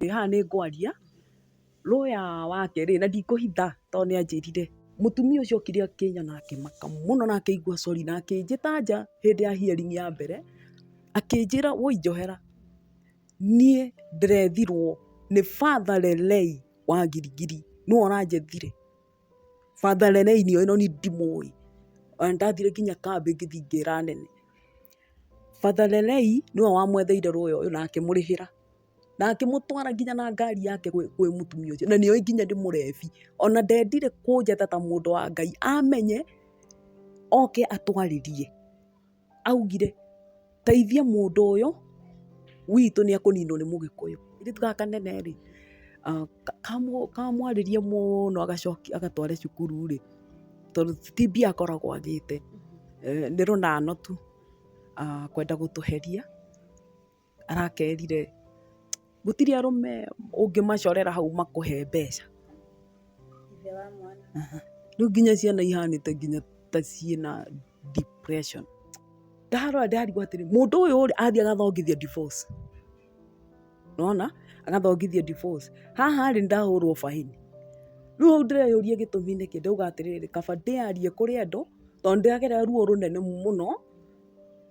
haha nĩ ngwaria lawyer wake rĩ, na ndikũhitha tondũ nĩ anjĩrire. Mũtumia ũcio okire akĩnya na akĩmaka mũno na akĩigua sorry na akĩnjĩta nja hĩndĩ ya hearing ya mbere, akĩnjĩra woi Njohera, niĩ ndĩrethirwo nĩ Father Lelei wa Girigiri, nĩwe ũranjethire. Father Lelei nĩo ĩno niĩ ndimũĩ, ona ndathire nginya kambĩ ngĩthiĩ ngĩra anene. Father Lelei nĩwe wamwetheire lawyer ũyũ na akĩmũrĩhĩra na akĩmũtwara nginya na ngari yake kwĩ mũtumia ũcio, na nĩoĩ nginya ndĩ mũrebi, ona ndendire kũnjeta ta mũndũ wa Ngai, amenye oke atwarĩrie. Augire teithia mũndũ ũyũ witũ nĩ ekũninwo nĩ Mũgĩkũyũ. Kairĩtu gaka kanene rĩ, kamwarĩrie mũno agacokia agatware cukuru rĩ, tondũ ti mbia akoragwo agĩte, nĩ rũnano tu, kwenda gũtũheria. Arakerire gũtirĩ arũme ũngĩmacorera hau makũhe mbeca. Rĩu nginya ciana ihanĩte nginya ta ciĩna depression. Ndarora ndarigwo atĩrĩ, mũndũ ũyũ athiĩ agathongithia divorce. Nĩwona? Agathongithia divorce. Haha rĩ ndahũrwo baini. Rĩu hau ndĩreyũria gĩtũmi nĩkĩ, ndauga atĩrĩrĩ, kaba ndĩarie kũrĩ andũ tondũ ndĩragerera ruo rũnene mũno,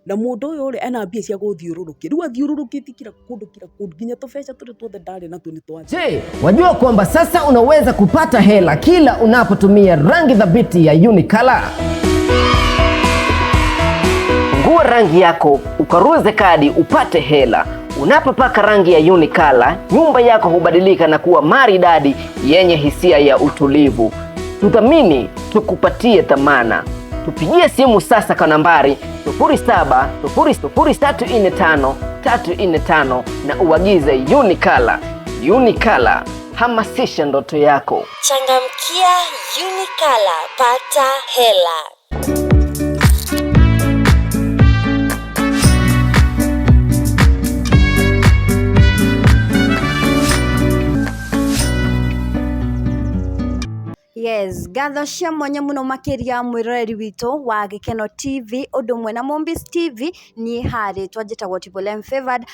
na mũndũ ũyũ rĩ ena mbia cia gũthiũrũrũkia. Rĩu athiũrũrũkĩtie kila kũndũ nginya tũbeca tũrĩa tuothe ndarĩ natuo nĩ twathira. Je, wajua kwamba sasa unaweza kupata hela kila unapotumia rangi thabiti ya Unicolor? Fungua rangi yako, ukaruze kadi upate hela. Unapopaka rangi ya Unicolor, nyumba yako hubadilika na kuwa maridadi yenye hisia ya utulivu. Tuthamini, tukupatie thamana. Tupigie simu sasa kwa nambari 0700345345 na uagize Unicolor. Unicolor, hamasisha ndoto yako. Changamkia Unicolor, pata hela. Yes, gatho cia mwanya muno makiria mwiroreri witu wa Gikeno TV undu mwe na Mombis TV ni hari twanjitagwo Triple Favored.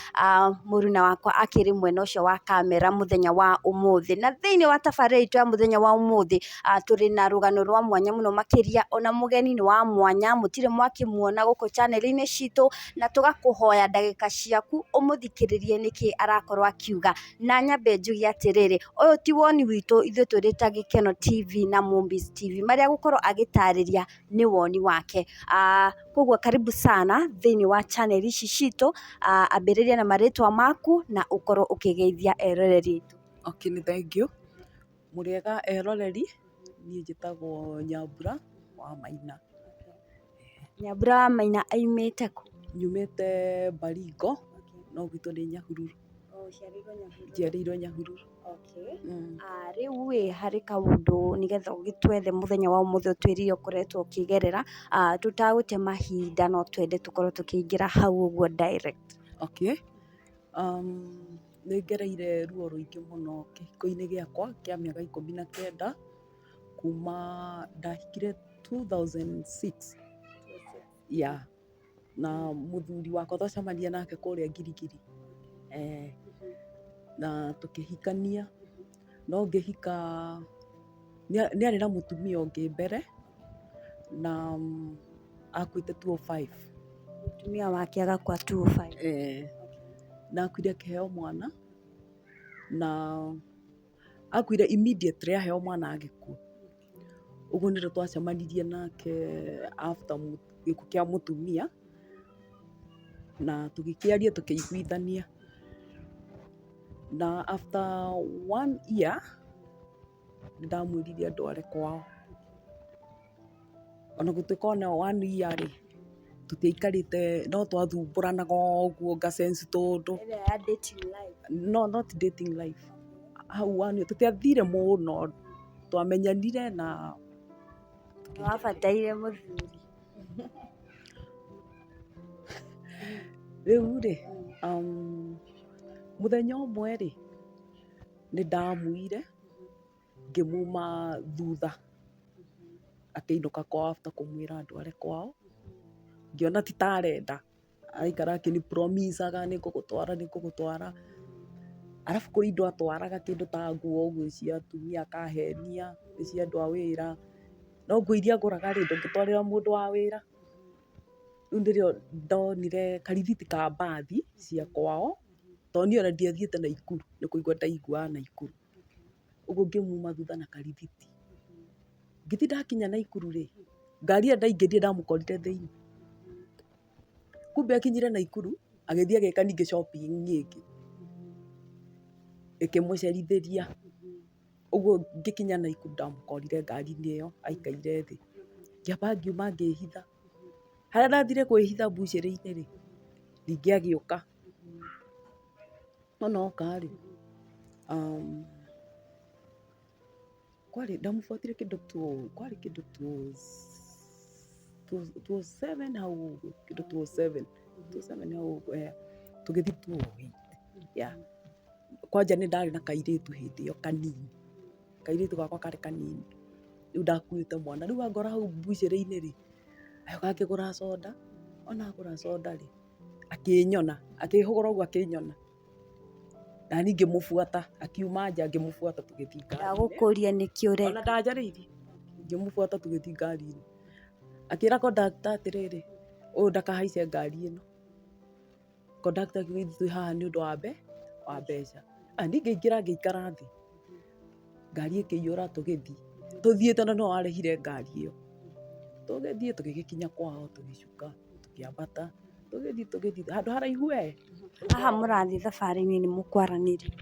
Muruna wakwa akiri mwena ucio wa kamera muthenya wa umuthi, na thiini wa tabarĩra itu ya muthenya wa umuthi turi na rugano rwa mwanya muno makiria, ona mugeni ni wa mwanya mutire mwakimuona guku channel-ini citu, na tugakuhoya ndagika ciaku umuthikiririe niki arakorwo akiuga, na nyambe njugi atiriri, uyu ti woni witu ithu turi ta Gikeno TV na Mombis TV, maria gukorwo agitariria ni woni wake. Kogwo karibu sana thiini wa channel ici citu, ambiriria na maritwa maku na ukorwo ukigeithia eroreri itu. Okay, ni thank you. Muriega eroreri, ni njitagwo Nyambura wa Maina. Nyambura wa Maina aimite ku? Nyumite Baringo, no gwitũ nĩ Nyahururu. Njiarĩirwo Nyahururu. Okay. Riu we hari kaundu nigetha ugitwethe muthenya wa umuthi utwirire ukoretwo ukigerera, tutagute mahinda no twende tukorwo tukiingira hau uguo direct. Okay. Nĩ ngereire ruo rũingĩ mũno kĩhiko-inĩ gĩakwa kĩa mĩaka 19 kuma ndahikire 2006. Yeah. Na mũthuri wakwa twacemania nake kũrĩa Girigiri. Na tukĩhikania, no ngĩhika nĩ arĩ na mũtumia ũngĩ mbere na akuĩte 2005. Mũtumia wake agakua 2005. Na akuire akĩheo mwana, na akuire immediately aheo mwana agĩkua. Ũguo nĩrĩo twacemanirie nake after gĩkuũ kĩa mũtumia, na tũgĩkĩaria tũkĩiguithania. Na after 1 year ndamwĩrire ndware kwao. Ona gũtuĩka ona 1 year rĩ, tũtiaikarĩte, no twathumbũranaga ũguo ngasense tũndũ. Dating life? No, not dating life. Hau 1 year tũtiathire mũno, twamenyanire na wabataire mũthuri. Rĩu rĩ, muthenya ũmwe rĩ, nĩ ndamuire ngĩmuma thutha, akĩinũka kwao after kũmwĩra ndware kwao. Ngĩona ti tarenda, araikara akĩni promise-aga nĩ ngũgũtwara. Arabu kũrĩ indo atwaraga kĩndũ ta nguo ũguo cia atumia akahenia nĩ cia andũ a wĩra, no nguo iria ngũraga rĩ ndũngĩtwarĩra mũndũ wa wĩra. Rĩu nĩrĩo ndonire karithiti ka mbathi cia kwao, tondũ niĩ ona ndiathiĩte Naikuru, nĩ kũigua ndaiguaga Naikuru. Ũguo ngĩmuma thutha na karithiti. Ngĩthiĩ ndakinya Naikuru rĩ, ngari ĩrĩa ndaingĩrire ndamũkorire thĩinĩ. Kumbe akinyire Naikuru agĩthiĩ agĩka ningĩ shopping ĩngĩ ĩkĩmũcerithĩria. Ũguo ngĩkinya Naikuru ndamũkorire ngari-inĩ ĩyo aikaire thĩ. Ngĩamba ngiuma ngĩhitha. Harĩa ndathire kwĩhitha mbucĩrĩ-inĩ rĩ, ningĩ agĩũka. Ona oka rĩ, kwarĩ ndamũbuatire kĩndũ kwarĩ kĩndũ 207 hau ũguo, kĩndũ 207 hau ũguo, tũgĩthiĩ tuohĩte. Kwanja nĩ ndarĩ na kairĩtu hĩndĩ ĩyo kanini, kairĩtu gakwa karĩ kanini, rĩu ndakuĩte mwana, rĩu angora hau mbucĩrĩ-inĩ rĩ, agĩũka akĩgũra soda, ona agũra soda rĩ, akĩnyona, akĩhũgũra ũguo akĩnyona. Na niĩ ngĩmũbuata, akiuma nja ngĩmũbuata tũgĩthiĩ ngari-inĩ. Ndagũkũria nĩkĩ ũreka? Ona ndanjarĩirie, ngĩmũbuata tũgĩthiĩ ngari-inĩ. Akĩĩra kondakta atĩrĩrĩ, ũyũ ndakahaice ngari ĩno. Kondakta akiuga ithuĩ twĩ haha nĩ ũndũ wa mbeca. Niĩ ngĩingĩra ngĩikara thĩ. Ngari ĩkĩiyũra tũgĩthiĩ. Tũthiĩte na no arehire ngari ĩyo. Tũgĩthiĩ tũgĩgĩkinya kwao tũgĩcuka, tũkĩambata, tũgĩthiĩ handũ haraihu we. Haha mũrathiĩ thabarĩ-inĩ nĩ mũkwaranĩria?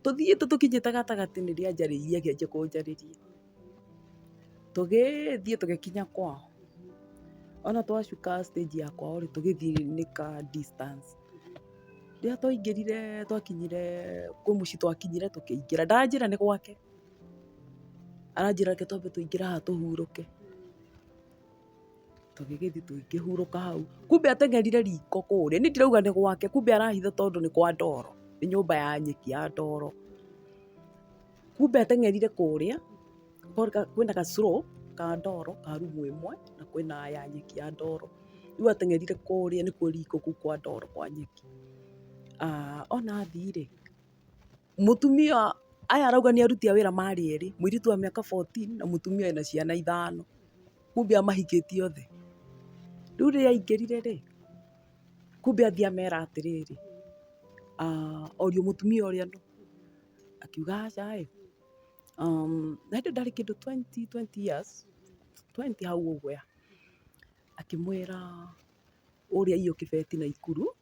Tũthiĩte tũkinyĩte gatagatĩ nĩrĩo anjarĩirie akĩanjia kũnjarĩria. Tũgĩthiĩ tũgĩkinya kwao. Ona twacuka stage ya kwao rĩ, tũgĩthiĩ nĩ ka distance. Rĩrĩa twaingĩrire twakinyire kwĩ mũciĩ twakinyire tũkĩingĩra. Ndaranjĩra nĩ gwake. Aranjĩra reke twambe tũingĩre haha tũhurũke. Tũgĩgĩthiĩ tũkĩhurũka hau. Kumbe ateng'erire riko kũrĩa. Niĩ ndirauga nĩ gwake, kumbe arahitha tondũ nĩ kwa ndoro. Nĩ nyũmba ya nyeki ya ndoro. Kumbe ateng'erire kũrĩa, kwĩna ga slope ka ndoro ka rumu ĩmwe na kwĩna ya nyeki ya ndoro. Rĩu ateng'erire kũrĩa nĩkuo riko kũu kwa ndoro kwa nyeki. Ona athiĩ rĩ, mũtumia aya arauga nĩ aruti a wĩra marĩ erĩ, mũirĩtu wa mĩaka 14 na mũtumia wĩna ciana 5. Kumbe amahikĩtie othe. Rĩu rĩrĩa aingĩrire rĩ, kumbe athiĩ amera atĩrĩrĩ, orio mũtumia ũrĩa no. Akiuga aca ĩ, na hĩndĩ ndarĩ kĩndũ 20 years, 20 hau ũguo. Akĩmwĩra ũrĩa iyo kĩbeti Naikuru,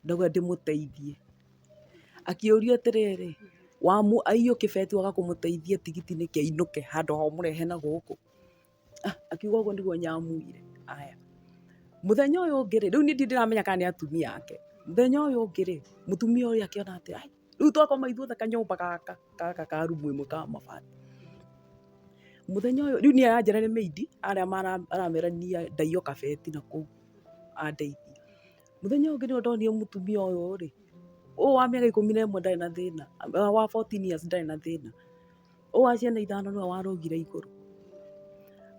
ndauga ndĩmũteithie. Akĩũrio atĩrĩrĩ, iyo kĩbeti waga kũmũteithia tigiti nĩkĩ ainũke handũ ha ũmũrehe na gũkũ. Akiuga ũguo nĩguo nyamwĩre. Aya. Mũthenya ũyũ ũngĩ rĩ, rĩu niĩ ndiramenya kana nĩ atumia ake. Mũthenya ũyũ ũngĩ rĩ, mũtumia ũrĩa akĩona atĩ rĩu twakoma ithuothe kanyũmba gaka ka rumu ĩmwe ka mabati. Mũthenya ũyũ rĩu niĩ aranjĩra nĩ maidi arĩa maramerania ndaiyo kabeti na kũu andeithie. Mũthenya ũngĩ nĩguo ndonire mũtumia ũyũ rĩ, ũyũ wa mĩaka 11 ndarĩ na thĩna, wa 14 years ndarĩ na thĩna. Ũyũ wa ciana 5 nĩwe warũgire igũrũ.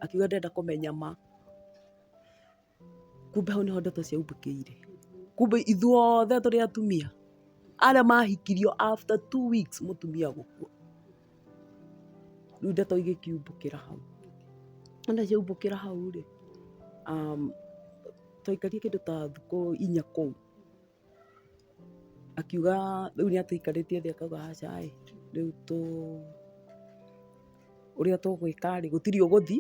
Akiuga ndenda kũmenya ma. Kumbe hau nĩho ndeto ciaumbũkĩire. Kumbe ithuothe tũrĩ atumia arĩa mahikirio after 2 weeks mũtumia gũkua. Rĩu ndeto igĩkiumbũkĩra hau. Ona ciaumbũkĩra hau rĩ, twaikarire kĩndũ ta thikũ 4 kũu. Akiuga rĩu nĩ atũikarĩtie thĩ akauga aca ĩ, rĩu ũrĩa tũgwĩka rĩ, gũtirĩ ũgũthi,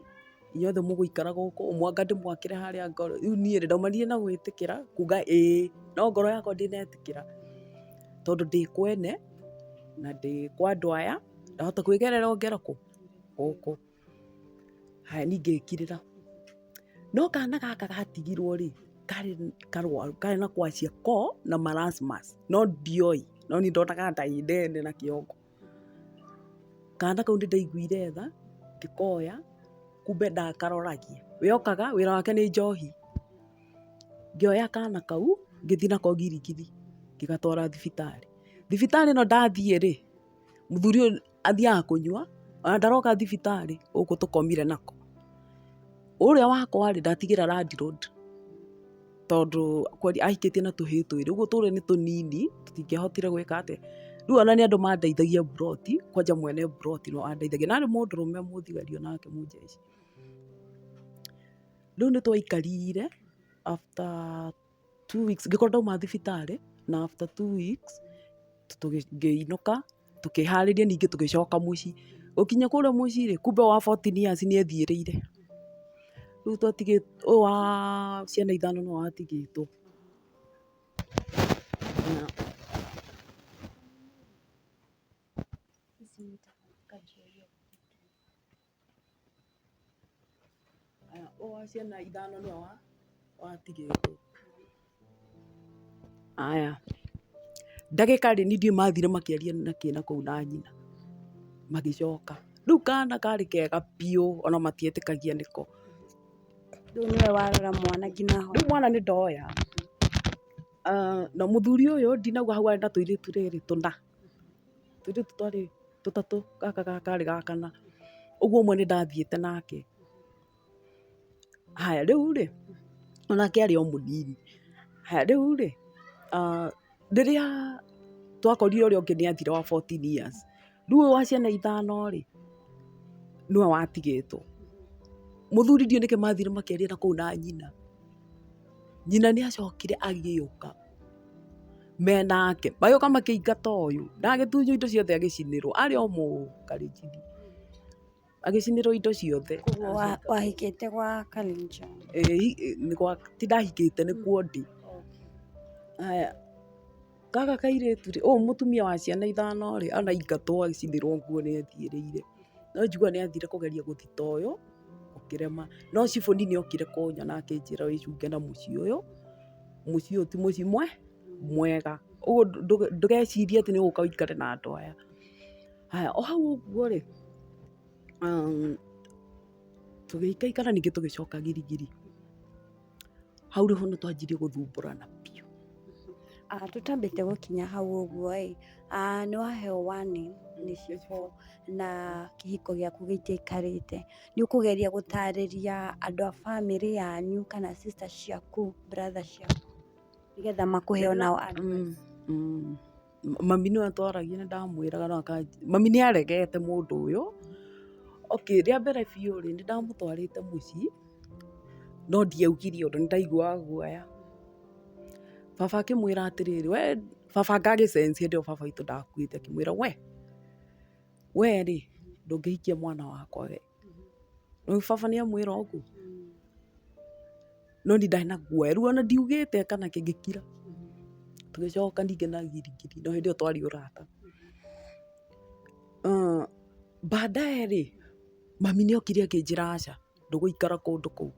inyuothe mũgũikara gũkũ, ũmwanga ndĩmwakĩre harĩa ngoro. Rĩu niĩ ndaumanire na gwĩtĩkĩra kuga no ngoro yakwa ndĩnetĩkĩra tondũ ndĩ kwene na ndĩ kwa andũ aya, ndahota kwĩgerera ngero gũkũ. Haya niĩ ngĩkirĩra. No kana gaka gatigirwo rĩ, karĩ na kwacia ko na marasmus, no ndioi, no nĩ ndonaga nda ndene na kĩongo. Kana kau ndaiguire tha, ngĩkoya, kumbe ndakaroragia. We okaga wĩra wake nĩ njohi. Ngĩoya kana kau, ngĩthiĩ nako girigiri, ngĩgatwara thibitarĩ. Thibitarĩ ĩno ndathiĩ rĩ, mũthuri ũyũ athiaga kũnyua, ona ndaroka thibitarĩ, gũkũ tũkomire nako. Ũrĩa wakwa rĩ ndatigĩra Landroad. tondu ahikitie na tuhii twiri uguo turi ni tunini tutingihotire gwika atia. Riu ona ni andu mandeithagia mburoti, kwanja mwene mburoti no andeithagia, na ari mundurume muthigario nake mujeci. Riu ni twaikarire after 2 weeks ngikorwo ndauma thibitari, na after 2 weeks tukiinuka tukihariria ningi tugicoka mucii. Gukinya kuria mucii kumbe wa 14 years ni ethiereire. Riu twatigitwo wa ciana 5 no watigitwo. Wa ciana 5 no watigitwo. Aya ndagika ni ndiu mathire makiaria na kina kuu na nyina magicoka. Riu kana kari kega piu ona matietikagia niko. Riu niwe warora mwana nginya ho. Riu mwana ni ndoya. Na muthuri uyu ndinauga hau arenda tuiritu riri tuna. Tuiritu twari tutatu, gaka kari gakana. Uguo umwe ni ndathiete nake. Haya riu onake ari o munini. Haya riu riria twakorire uria ungi ni athire wa 14 years. Riu wa ciana 5 niwe watigitwo. Muthuri ndio nike mathire makiaria na kuu na nyina. Nyina ni acokire agiuka menake mayoka makiingata uyu ndagitunyo indo ciothe agicinirwo ari o Kalenjin, agicinirwo indo ciothe. Wahikite gwa Kalenjin? Ni gwa ti ndahikite ni kuo ndi. Aya gaka kairitu mutumia wa ciana 5 ana ingatwo agicinirwo nguo ni ethiereire. No njigua ni athire kugeria guthita uyu ukirema, no cibuni ni okire kunyona akinjira wicunge na mucii uyu ti mucii mwega, uguo ndugecirie ati ni uguka uikare na andu aya. Haya o hau uguo tugiikaikara ningi tugicoka Girigiri. Hau riho no twanjirie guthumburana piu. Tutambite gukinya hau uguo ni waheo warning ni cifo na kihiko giaku gitiikarite. Ni ukugeria gutariria andu a family yanyu kana sister ciaku, brother ciaku nigetha makuhe onao advice? Mami niwe twaragia ni ndamwiraga no mami ni aregete mundu uyu. Okay, ria mbere biu ni ndamutwarite mucii no ndiaugire undu ni ndaiguaga guoya. Baba akimwira atiriri, baba ngagicensia ndio baba itu ndakuite, akimwira we ri ndungihikia mwana wakwa we. No baba ni amwira uguo. No ni ndari na guoya riu ona ndiugite kana kingikira. Tugicoka ningi na Girigiri no hindi iyo twari urata. Baadaye mami ni okire akinjira aca nduguikara kundu kuu.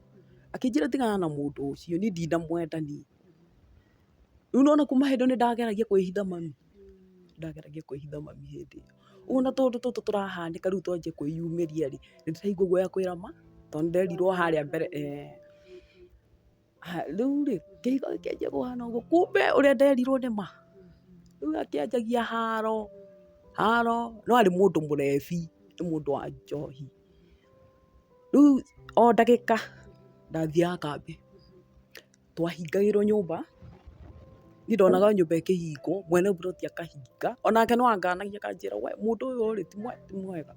Akinjira tigana na mundu ucio ni ndinamwenda ni. Riu nona kuma hindi ni ndageragia kwihitha mami. Ndageragia kwihitha mami hindi iyo. Una tundu tutu turahanika riu twanjie kwiyumiria ni ndiraigua guoya kwira ma tondu nderirwo haria mbere riu kihiko kianjia kuhana uguo. Kumbe uria nderirwo ni ma. Riu akianjagia haro no ari mundu murebi, ni mundu wa njohi. Riu o ndagika ndathiaga kambi twahingagirwo nyumba. Ni ndonaga nyumba ikihingwo, mwene mburoti akahinga, onake no anganagia akanjira we mundu uyu ri ti mwega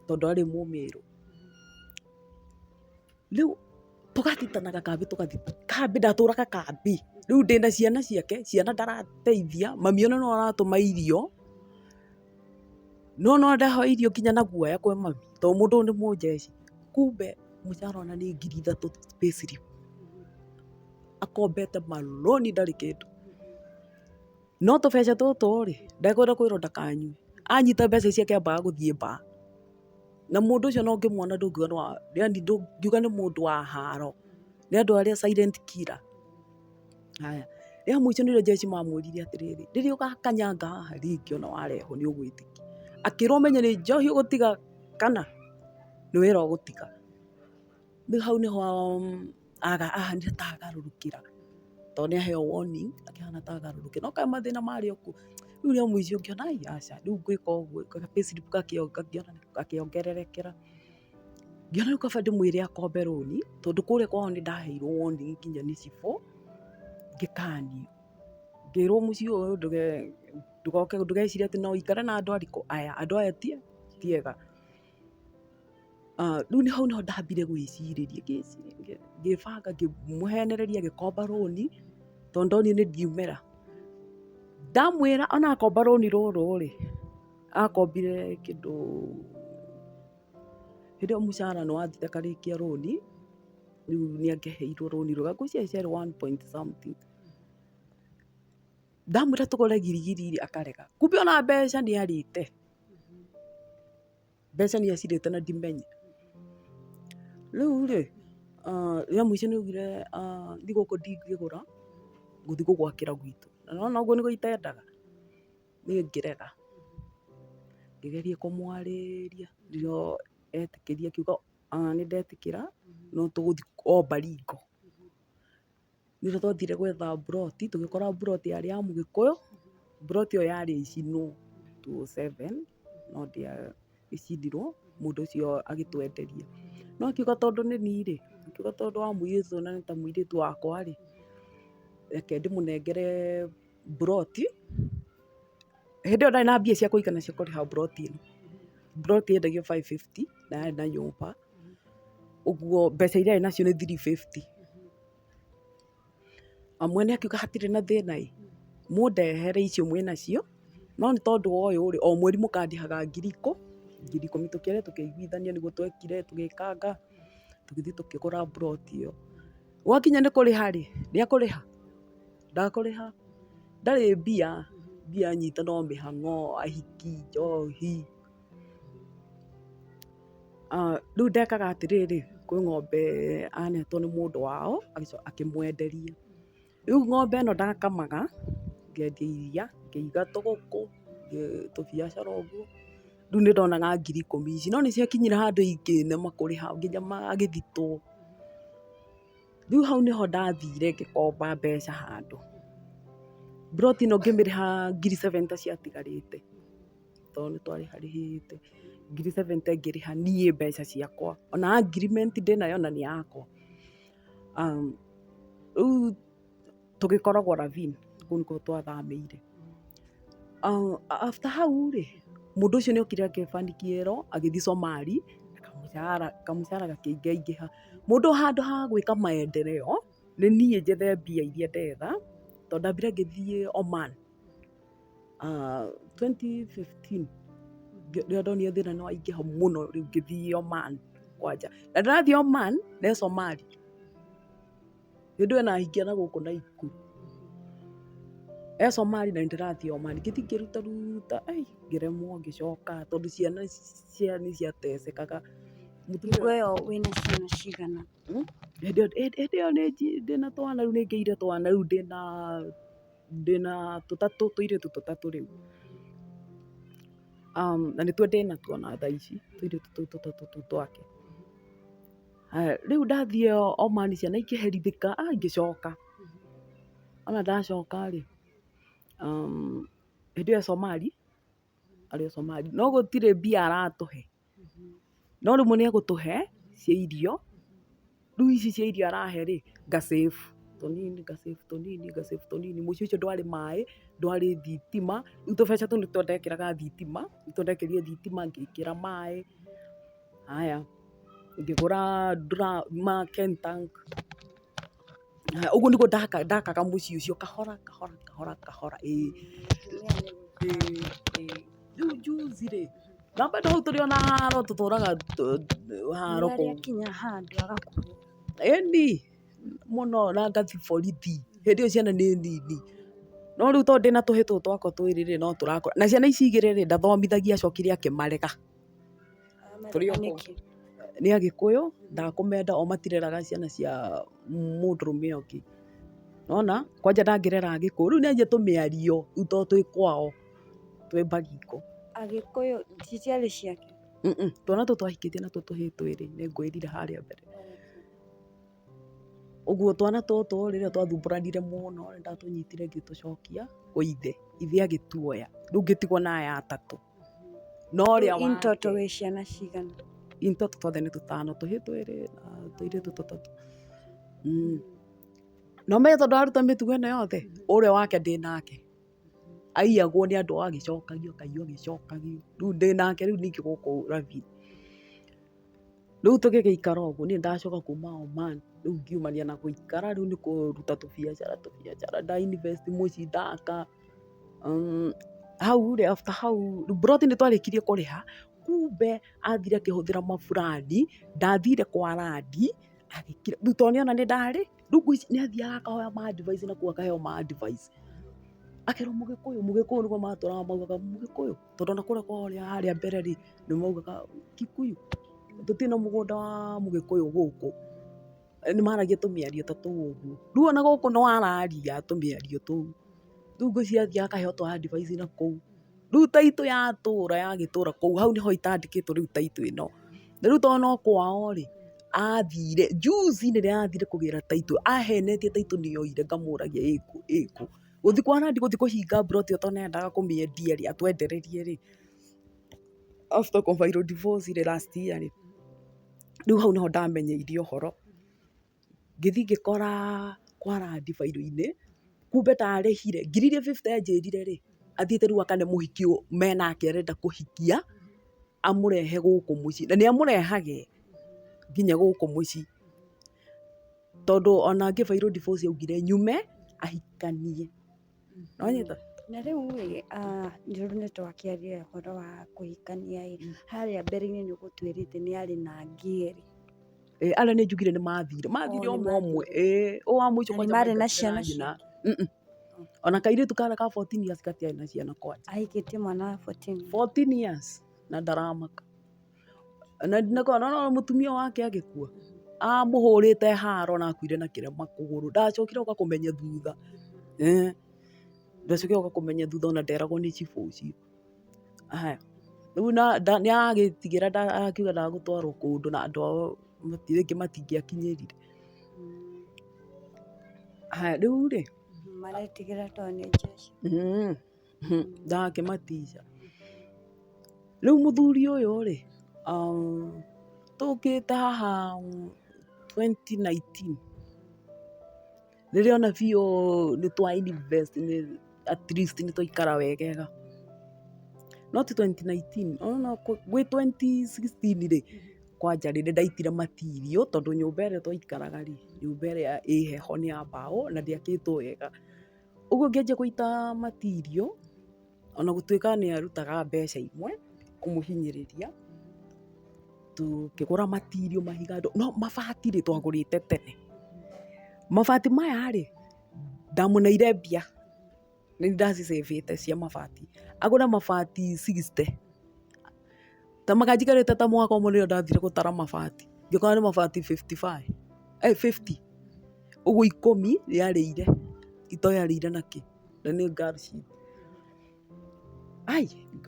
tondu ari mumiru. Riu tugatitanaga kambi kambi ndaturaga kambi. Riu ndina ciana ciake, ciana ndarateithia, mami ona no aratuma irio no ndahe irio kinya na guoya kwe mami tondu mundu ni mujeci. Kumbe mucara ona ni 3,000 payslip akombete maloni ndari kindu. No tubeca tutu ndekwenda kwirwo ndakanyue, anyita mbeca ciake ambaga guthie baa. Na mundu ucio no ngimwona ndungiuga ni mundu wa haro, ni andu aria silent killer. Haya ria muico nirio jeci mamwirire atiriri, riria ugakanyanga haha ringi ona wareho ni ugwitikia. Akirwo menye ni njohi ugutiga kana ni wira ugutiga. Riu hau niho ahanire ta agarurukira tondu ni aheo warning, akihana ta agarurukira no kae mathina mari oku. Riu ria muico ngiona aca riu ngwika uguo payslip gakiongererekera. Ngiona riu kaba ndimwire akombe roni tondu kuria kwao ni ndaheirwo warning nginya ni cibũ. ngĩkanio ngĩrwo mũciĩ ũyũ ndũgecirie atĩ no ũikare na andũ arĩkũ aya andũ aya tiega. Rĩu nĩ hau nĩho ndambire gwĩcirĩria ngĩbanga ngĩmũhenereria agĩkomba rũni tondũ ndonire nĩ ndiumĩra. Ndamwĩra ona akomba rũni rũrũ rĩ, akombire kĩndũ hĩndĩ ĩyo mũcara nĩ wathire akarĩkia rũni, rĩu nĩ angĩheirwo rũni rũga ngwĩciria ciarĩ 1 point something. Ndamwĩra tũgũre girigiri akarega, kumbe ona mbeca nĩ arĩte, mbeca nĩ acirĩte na ndimenye. Rĩu rĩ rĩa mũico nĩ augire thiĩ gũkũ ndingĩgũra ngũthiĩ gũgwakĩra gwitũ, na nona ũguo nĩguo itendaga. Niĩ ngĩrega ngĩgeria kũmwarĩria nĩrĩo etĩkĩria akiuga nĩ ndetĩkĩra no tũgũthiĩ o Baringo. Nĩrĩo twathire gwetha mburoti tũgĩkora mburoti yarĩ ya Mũgĩkũyũ, mburoti ĩyo yarĩ icinwo 207 no ndĩacindirwo, mũndũ ũcio agĩtwenderia. No akiuga tondũ nĩ niĩ rĩ, akiuga tondũ wa mũirĩtu na nĩ ta mũirĩtu wakwa rĩ, reke ndĩmũnengere mburoti. Hĩndĩ ĩyo ndarĩ na mbia cia kũigana cia kũrĩha mburoti ĩno. Mburoti yendagio 550 na yarĩ na nyũmba, ũguo mbeca iria arĩ nacio nĩ 350. Mwene akiuga hatirĩ na thĩna mũndehere icio mwĩ nacio, no nĩ tondũ ũyũ rĩ o mweri mũkandĩhaga 10,000 tũkĩrĩa tũkĩiguithania nĩguo twekire tũgĩkanga tũgĩthiĩ tũkĩgũra mburoti ĩyo. Gwakinya nĩ kũrĩha rĩ, nĩ akũrĩha? Ndakũrĩha, ndarĩ mbia nyita no mĩhang'o, ahiki, njohi. Rĩu ndekaga atĩrĩrĩ, kwĩ ng'ombe anetwo nĩ mũndũ wao akĩmwenderia. Rĩu ng'ombe ĩno ndakamaga ngĩendia iria ngĩiga tũgũkũ tũbiacara ũguo. Rĩu nĩ ndonaga 10,000 ici no nĩ ciakinyire handũ ingĩnema kũrĩha nginya magĩthitwo. Rĩu hau nĩho ndathire ngĩkomba mbeca handũ. Mburoti ĩno ngĩmĩrĩha 7,000 ciatigarĩte tondũ nĩ twarĩharĩhĩte 7,000 ngĩrĩha niĩ mbeca ciakwa, ona agreement ndĩnayo na nĩ yakwa. Rĩu tũgĩkoragwo Ravine, kũu nĩkuo twathamĩire. After hau rĩ, mũndũ ũcio nĩ okire akĩbanikiĩrwo agĩthiĩ Somali, kamũcara gakĩingaingĩha. Mũndũ handũ ha gwĩka maendeleo nĩ niĩ njethe mbia iria ndetha tondũ ndambire ngĩthiĩ Oman 2015. Rĩrĩa ndonire thĩna nĩ waingĩha mũno rĩu ngĩthiĩ Oman kwanja. Na ndĩrathiĩ Oman nĩ Somali. Hĩndĩ ĩyo nahingia na gũkũ Nakuru. Somali na ndĩrathiĩ Oman ngĩthiĩ ngĩrutaruta ngĩremwo ngĩcoka tondũ ciana nĩ ciatecekaga. Hingo ĩyo wĩna ciana cigana? Hĩndĩ ĩyo ndĩna twana, rĩu nĩ ngĩire twana, rĩu ndĩna tũtatũ, tũirĩtu tũtatũ rĩu. Na nĩtuo ndĩnatuo ona thaa ici, tũirĩtu tũu tũtatũ twake. Rĩu ndathiĩ Oman ciana ikĩherithĩka ngĩcoka. Ona ndacoka rĩ, hĩndĩ ĩyo Somali, arĩ o Somali, no gũtirĩ mbia aratũhe. No rĩmwe nĩ egũtũhe cia irio, rĩu ici cia irio arahe rĩ, ngacĩbu tũnini. Mũciĩ ũcio ndwarĩ maĩ, ndwarĩ thitima, rĩu tũbeca tũu nĩtuo ndekĩraga thitima, nĩtuo ndekĩrire thitima ngĩkĩra maĩ. Haya, ngĩgũra Kentank. Ũguo nĩguo ndakaga mũciĩ ũcio kahora. Rĩu juzi rĩ, na bado hau tũrĩ ona haro tũtũraga haro kũu. Nĩarĩakinya handũ agakuo. Ĩni mũno na ngathi borithi. Hĩndĩ ĩyo ciana nĩ nini. No rĩu tondũ ndĩna tũhĩ tũtũ twakwa twĩrĩ rĩ no tũrakũra. Na ciana ici igĩrĩ rĩ ndathomithagia acokire akĩmarega. Tũrĩ o kũu. Nĩ Agĩkũyũ, ndakũmenda o matireraga ciana cia mũndũrũme ũngĩ. Nona kwanja ndangĩrera Agĩkũyũ, rĩu nĩanjia tũmĩario rĩu tondũ twĩ kwao, twĩ Baringo. Agĩkũyũ citiarĩ ciake? Twana tũtũ twahikĩtie natuo tũhĩ twĩrĩ nĩ ngwĩrire harĩa mbere. Ũguo twana tũtũ rĩrĩa twathumbũranire mũno nĩ ndatũnyitire ngĩtũcokia kwĩ ithe agĩtuoya. Rĩu ngĩtigwo na aya atatũ. No ũrĩa wake. Intoto wĩ ciana cigana? Intoto twothe nĩ tũtano, tũhĩ twĩrĩ na tũirĩtu tũtatũ. no me tondũ aruta mĩtugo ĩno yothe ũrĩa wake ndĩ nake aiyagwo nĩ andũ agĩcokagio kaiywo agĩcokagio rĩu ndĩ nake rĩu ningĩ gũkũ Ravini rĩu tũgĩgĩikara ũguo niĩ ndacoka kuma Oman rĩu ngiumania na gũikara rĩu nĩ kũruta tũbiacara nda invest mũciĩ ndaka hau rĩ after hau broti nĩ twarĩkirie kũrĩha kumbe athire akĩhũthĩra mabũrandi ndathire kwa randi agĩkira rĩu tondũ nĩona nĩ ndarĩ rĩu nĩ athiaga akahoya ma advice na kuo akaheo ma advice akerwo mũgĩkũyũ nĩguo matũraga maugaga mũgĩkũyũ tondũ ona kũrĩa kwao harĩa mbere rĩ nĩ maugaga Kikuyu tũtirĩ mũgũnda wa mũgĩkũyũ gũkũ nĩ maragia tũmĩario ta tũu ũguo rĩu ona gũkũ no araria tũmĩario tũu rĩu ngũciathiaga akaheo twa advice na kũu rĩu taitũ yagĩtũra kũu hau nĩho itandĩkĩtwo rĩu taitũ ĩno na rĩu tondũ no kwao rĩ athire juzi nĩrĩa athire kũgĩra taitũ ahenetie taitũ nĩyoire ngamũragia ĩkũ gũthi kwa randi gũthi kũhinga broti ĩyo tondũ nendaga kũmĩendia rĩ atwendererie rĩ after kũbairwo divorce rĩ last year rĩ rĩu hau nĩho ndamenyeire ũhoro ngĩthi ngĩkora kwa randi bairũ-inĩ kumbe ndarĩhire 50 yanjĩrire rĩ athiĩte rĩu akane mũhiki menake arenda kũhikia amũrehe gũkũ mũciĩ na nĩ amũrehage nginya gũkũ mũciĩ tondũ ona ngĩbairwo divorce yaugire nyume ahikanie nonyita na rĩu nĩ twakĩaria ũhoro wa kũhikania harĩa mbere-inĩ nĩ ũgũtwĩrĩte nĩ arĩ na ngĩrĩ arĩa nĩ njugire nĩ mathire ũmwe wa mũico nĩ marĩ na ciana ona kairĩtu karĩa ka 14 years gatiarĩ na ciana kwanja ahikĩtie mwana wa 14 years na ndaramaka na mũtumia wake agĩkua amũhũrĩte haro na akuire na kĩrema kũgũrũ ndacokire oka kũmenya thutha ndacokire oka kũmenya thutha ona nderagwo nĩ cibũ ũcio rĩu nĩ agĩtigĩra akiuga ndagũtwarwo kũndũ na andũ ao rĩngĩ matingĩakinyĩrire rĩu rĩ maretigĩra tondũ nĩ jeshi ndakĩmatica rĩu mũthuri ũyũ rĩ tũkĩte haha 2019 rĩrĩa ona biũ nĩ twa invest at least nĩ twaikara wegega not 2019 ona gwĩ 2016 rĩ kwanja rĩrĩ ndaitire matirio tondũ nyũmba ĩrĩa twaikaraga rĩ nyũmba ĩrĩa ĩ heho nĩ ya mbaũ na ndĩakĩtwo wega ũguo ngĩanjia gũita matirio ona gũtuĩka nĩ arutaga mbeca imwe kũmũhinyĩrĩria tũkĩgũra matirio mahiga no mabati rĩ twagũrĩte tene mabati maya rĩ ndamũneire mbia nĩ ndacicĩvĩte cia mabati agũra mabati 60 ta makanjikarĩte ta mwaka ũmwe nĩrĩo ndathire gũtara mabati ngĩkora nĩ mabati 50 ũguo 10 rĩarĩire itoyarĩire nakĩ na nĩ ngaruci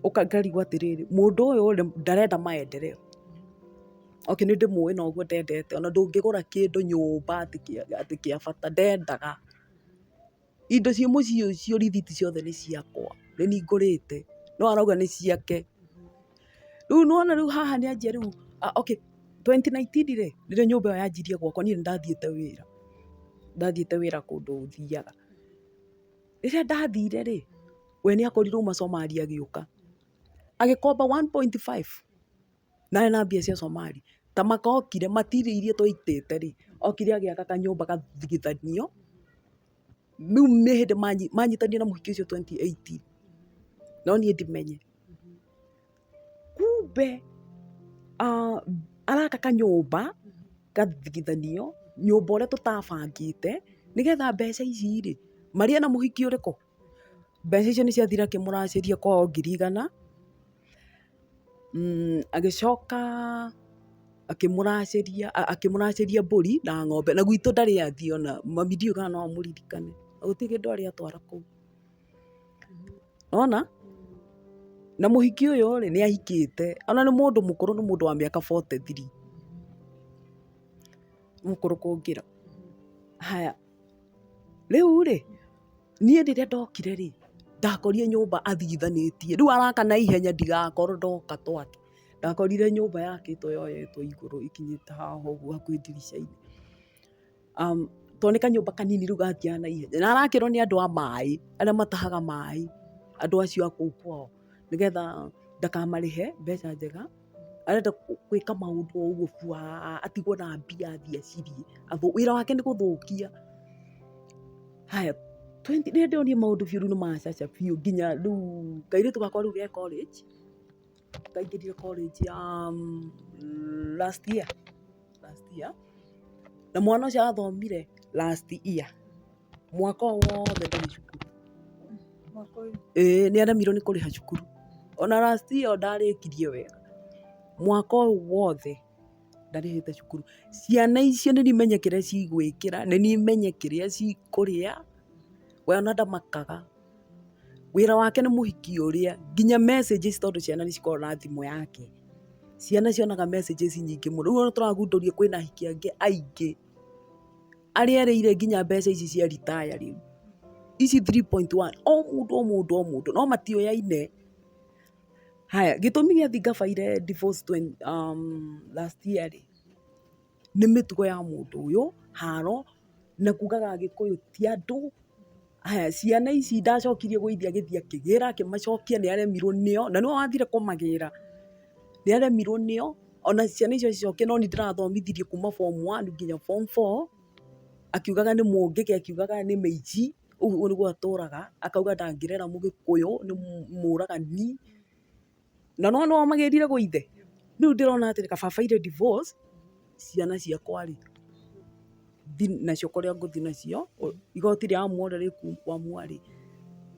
ũkangarigwo atĩrĩrĩ mũndũ ũyũ ndarenda maendeleo nĩ ndĩmũĩ na ũguo ndendete ona ndũngĩgũra kĩndũ nyũmba atĩ kĩa bata ndendaga indo ciĩ mũciĩ ũcio rithiti ciothe nĩ ciakwa nĩ ningũrĩte no arauga nĩ ciake rĩu nona rĩu haha nĩ anjia rĩu 2019 rĩ rĩrĩa nyũmba ĩyo yanjirie gwakwa niĩ ndathiĩte wĩra kũndũ thiaga rĩrĩa ndathire rĩ we nĩ akorirwo macomari agĩũka agĩkomba 1.5 na na mbia cia Somali ta makokire matire iria twaitĩte rĩ okire agĩaka kanyũmba gathigithanio rĩu nĩ hĩndĩ manyitania na mũhiki ũcio 2018 no niĩ ndimenye kumbe araka kanyũmba gathigithanio nyũmba ũrĩa tũtabangĩte nĩgetha mbeca ici rĩ maria na mũhiki ũrĩkũ mbeca icio nĩ ciathira akĩmũracĩria kwao 100 agĩcoka akĩmũracĩria mbũri na ng'ombe na gwitũ ndarĩ athii ona mami ndiũĩ kana no amũririkane gũtirĩ kĩndũ arĩ atwara kũu ona na mũhiki ũyũ rĩ nĩ ahikĩte ona nĩ mũndũ mũkũrũ nĩ mũndũ wa mĩaka 43 mũkũrũ kũngĩra haya rĩu rĩ niĩ rĩrĩa ndokire rĩ ndakorire nyũmba athigithanĩtie rĩu araka na ihenya ndigakorwo ndoka twake ndakorire nyũmba yakĩtwo yoyetwo igũrũ ikinyĩte haha ũguo hakuhĩ ndirica-inĩ tondũ nĩ kanyũmba kanini rĩu gathiaga na ihenya, na arakĩrwo nĩ andũ a maĩ arĩa matahaga maĩ, andũ acio a kũu kwao, nĩgetha ndakamarĩhe mbeca njega, arenda gwĩka maũndũ o ũguo bua, atigwo na mbia athiĩ acirie, wĩra wake nĩ gũthũkia. Haya, rĩrĩa ndĩronia maũndũ biũ rĩu nĩ macaca biũ, nginya rĩu kairĩtu gakwa rĩu ge college, kaingĩrire college last year, na mwana ũcio athomire last year, mwaka wothe ndarĩ cukuru. Nĩ aremirwo nĩ kũrĩha cukuru, ona last year ndarĩkirie wega, mwaka ũyũ wothe ndarĩhĩte cukuru. Ciana icio nĩ nimenye kĩrĩa cigwĩkĩra, nĩ nimenye kĩrĩa cikũrĩa, we ona ndamakaga. Wĩra wake nĩ mũhiki ũrĩa, nginya messages tondũ ciana nĩ cikoragwo na thimũ yake, ciana cionaga messages nyingĩ mũno. Rĩu ona tũragundũria kwĩna ahiki angĩ aingĩ arĩa erĩire nginya mbeca ici cia retire rĩu, ici 3.1 o mũndũ no matioyaine. Haya, gĩtũmi gĩathi ngabaire divorce last year rĩ, nĩ mĩtugo ya mũndũ ũyũ, haro na kugaga Gĩkũyũ ti andũ. Haya, ciana ici ndacokirie gũithia gĩthia kĩgĩra akĩmacokia, nĩ aremirwo nĩo, na nĩwe wathire kũmagĩra, nĩ aremirwo nĩo. Ona ciana icio cicokie, no nĩ ndĩrathomithirie kuma form 1 nginya form 4, akiugaga nĩ mũngĩke, akiugaga nĩ mĩici, ũguo nĩguo atũraga, akauga ndangĩrera Mũgĩkũyũ, nĩ mũragani, na no magĩrire gũithe. Rĩu ndĩrona atĩ kababaire divorce, ciana ciakwa rĩ, thiĩ nacio kũrĩa ngũthiĩ nacio, igoti rĩa amua rĩkuamua rĩ,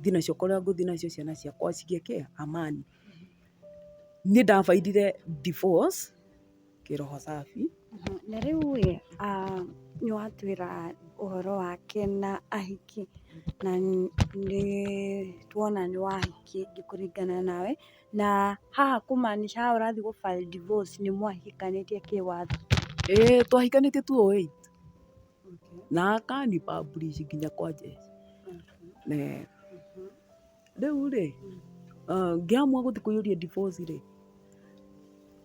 thiĩ nacio kũrĩa ngũthiĩ nacio, ciana ciakwa cigĩke amani. Niĩ ndabairire divorce kĩroho safi. Na rĩu nĩ watwĩra ũhoro wake na ahiki, na nĩ tuona nĩ wahiki kũringana nawe, na haha kũmaanisha haha ũrathiĩ gũ-file divorce nĩ mwahikanĩtie kĩwatho? Twahikanĩtie 208 na akani publish nginya kwa jeshi. Rĩu rĩ, ngĩamua gũthiĩ kũiyũria divorce rĩ,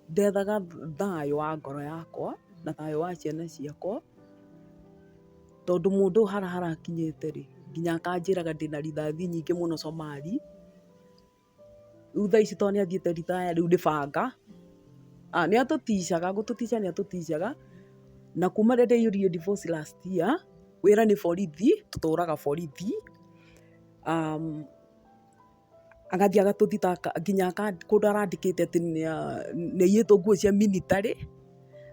ndethaga thayũ wa ngoro yakwa na thayũ wa ciana ciakwa, tondũ mũndũ harakinyĩte rĩ, nginya akanjĩraga ndĩna rithathi nyingĩ mũno Somali. Rĩu thaa ici tondũ nĩ athiĩte retire rĩu nĩ banga, nĩ atũticaga, gũtũtica nĩ atũticaga. Na kuma rĩrĩa ndaiyũririe divorce last year, wĩra nĩ borithi, tũtũraga borithi, agathiĩ agatũthita nginya kũndũ arandĩkĩte atĩ nĩ aiyĩtwo nguo cia military,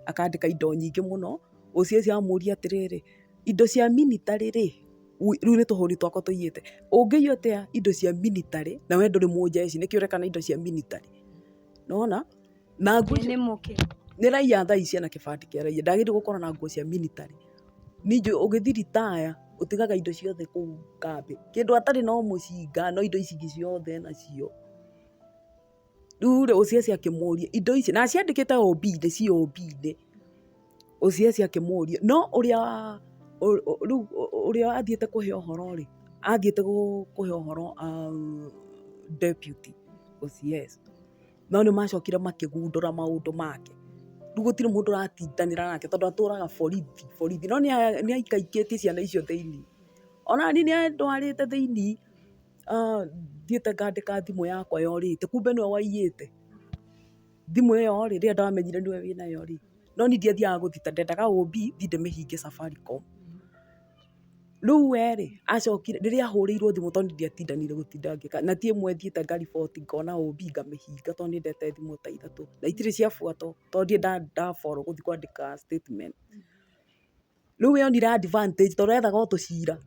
akandĩka indo nyingĩ mũno. Ũcio amũria atĩrĩrĩ, indo cia military rĩ, rĩu nĩ tũhũri twakwa tũiyĩte, ũngĩiywo atĩa indo cia military na we ndũrĩ mũjeshi, nĩkĩo ũreka indo cia military? Nona na nguo nĩ raia thaa ici na kĩbandĩ kĩa raia, ndagĩrĩirwo gũkorwo na nguo cia military. Ningĩ ũgĩthiĩ retire ũtigaga indo ciothe kũu kambĩ, kĩndũ atarĩ no mũcinga, no indo ici ingĩ ciothe nacio. Rĩu rĩ, ũcio akĩmũria indo ici, na ciandĩkĩte OB-inĩ, ci OB-inĩ. Ũcio akĩmũria, no ũrĩa athiĩte kũhe ũhoro rĩ, athiĩte kũhe ũhoro deputy OCS, no nĩ macokire makĩgundũra maũndũ make. Rĩu gũtirĩ mũndũ ũratindanĩra nake tondũ atũraga borithi, no nĩ aikaikĩtie ciana icio thĩinĩ. Ona niĩ nĩ ndwarĩte thĩinĩ, thiĩte ngandĩka thimũ yakwa yorĩte, kumbe nĩwe waiyĩte thimũ ĩyo rĩ, rĩrĩa ndamenyire nĩwe wĩnayo rĩ, no niĩ ndiathiaga gũthita, ndendaga OB thiĩ ndĩmĩhinge Safaricom. Rĩu we rĩ, acokire rĩrĩa ahũrĩirwo thimũ, tondũ ndiatindanire gũtinda ngĩka, na ti ĩmwe thiĩte ngariboti ngona OB ngamĩhinga, tondũ nĩ ndete thimũ ta ithatũ na itirĩ ciabuatwo, tondũ ndiĩ ndafollow gũthiĩ kwandĩka statement. Rĩu yonire advantage tondũ ethaga o tũcira.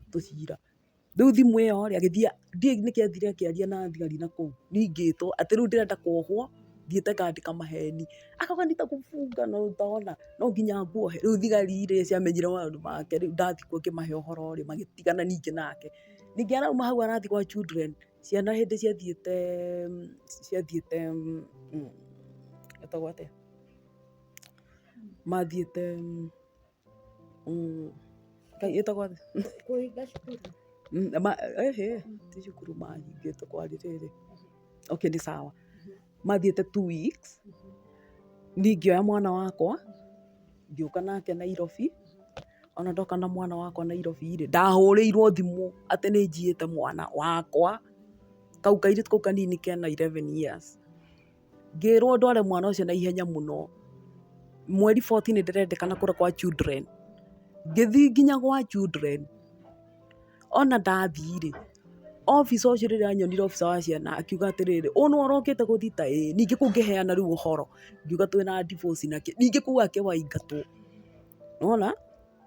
Rĩu thimũ ĩyo rĩ, agĩthiĩ, ndiĩ nĩkĩ athire akĩaria na thigari na kũu, ningĩtwo atĩ rĩu ndĩrenda kwohwo, thiĩte ngandĩka maheni. Akauga nitakufunga, no utaona, no nginya nguohe. Rĩu thigari rĩ, ciamenyire maũndũ make, rĩu ndathiĩ kuo ngĩmahe ũhoro rĩ, magĩtigana ningĩ nake. Ningĩ arauma hau arathiĩ gwa children, ciana hĩndĩ ciathiĩte etagwo atĩa, mathiĩte etagwo atĩa, kũhinga cukuru. Ti cukuru mahingĩte kwarĩ rĩrĩ. Okay, nĩ sawa. Mathiĩte 2 weeks, niĩ ngĩoya mwana wakwa ngĩũka nake Nairobi, ona ndoka na mwana wakwa Nairobi rĩ, ndahũrĩirwo thimũ atĩ nĩ njiĩte mwana wakwa, kau kairĩtu kau kanini kena 11 years. Ngĩrwo ndware mwana ũcio na ihenya mũno, mweri 14 ndĩrendekana kũrĩa kwa children. Ngĩthiĩ nginya gwa children, ona ndathiĩ rĩ, officer ũcio rĩrĩa anyonire officer wa ciana akiuga atĩrĩrĩ, ũnũ ũrokĩte gũthita ĩĩ. Ningĩ kũu ngĩheana rĩu ũhoro, ngiuga twĩna divorce nake, ningĩ kũu akĩwaingatwo. Nĩwona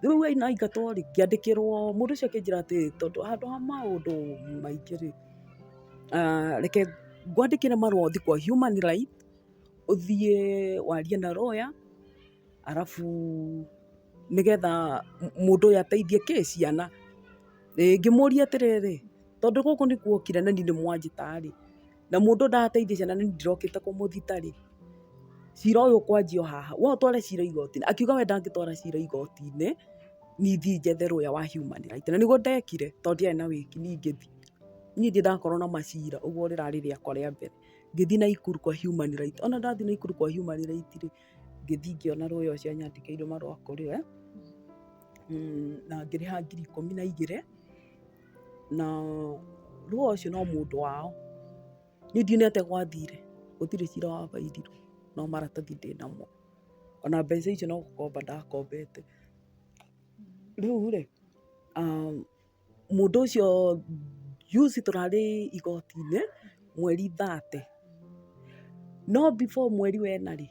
rĩu ainaingatwo rĩ, ngĩandĩkĩrwo mũndũ ũcio akĩnjĩra atĩ tondũ handũ ha maũndũ maingĩ rĩ, reke ngwandĩkĩre marũa ũthiĩ kwa human right, ũthiĩ warie na lawyer, arabu nĩgetha mũndũ ũyũ ateithie ciana. Ngĩmũria atĩrĩrĩ, tondũ gũkũ nĩ kuokire na ni nĩ mwanjĩta rĩ, na mũndũ ndateithia ciana na ni ndĩrokĩte kũmũthita rĩ, cira ũyũ kwanjio haha, we ũtware cira igoti-inĩ. Akiuga we ndangĩtwara cira igoti-inĩ, ni thiĩ njethe lawyer wa human right. Na nĩguo ndekire tondũ ndiarĩ na wĩki, ni ngĩthiĩ. Niĩ ndakorwo na macira, ũguo rĩrarĩ rĩakwa rĩa mbere. Ngĩthiĩ Naikuru kwa human right. Ona ndathiĩ Naikuru kwa human right rĩ, ngĩthiĩ ngĩona lawyer ũcio anyandĩkĩire marũa kũrĩ we, na ngĩrĩha 12,000 na lawyer ũcio no mũndũ wao. Niĩ ndiũĩ nĩ atĩa gwathire, gũtirĩ cira wabairiro, no maratathi ndĩ namo. Ona mbeca icio no gũkomba ndakombete. Rĩu rĩ, mũndũ ũcio juzi tũrarĩ igoti-inĩ mweri 30. No before mweri wena rĩ,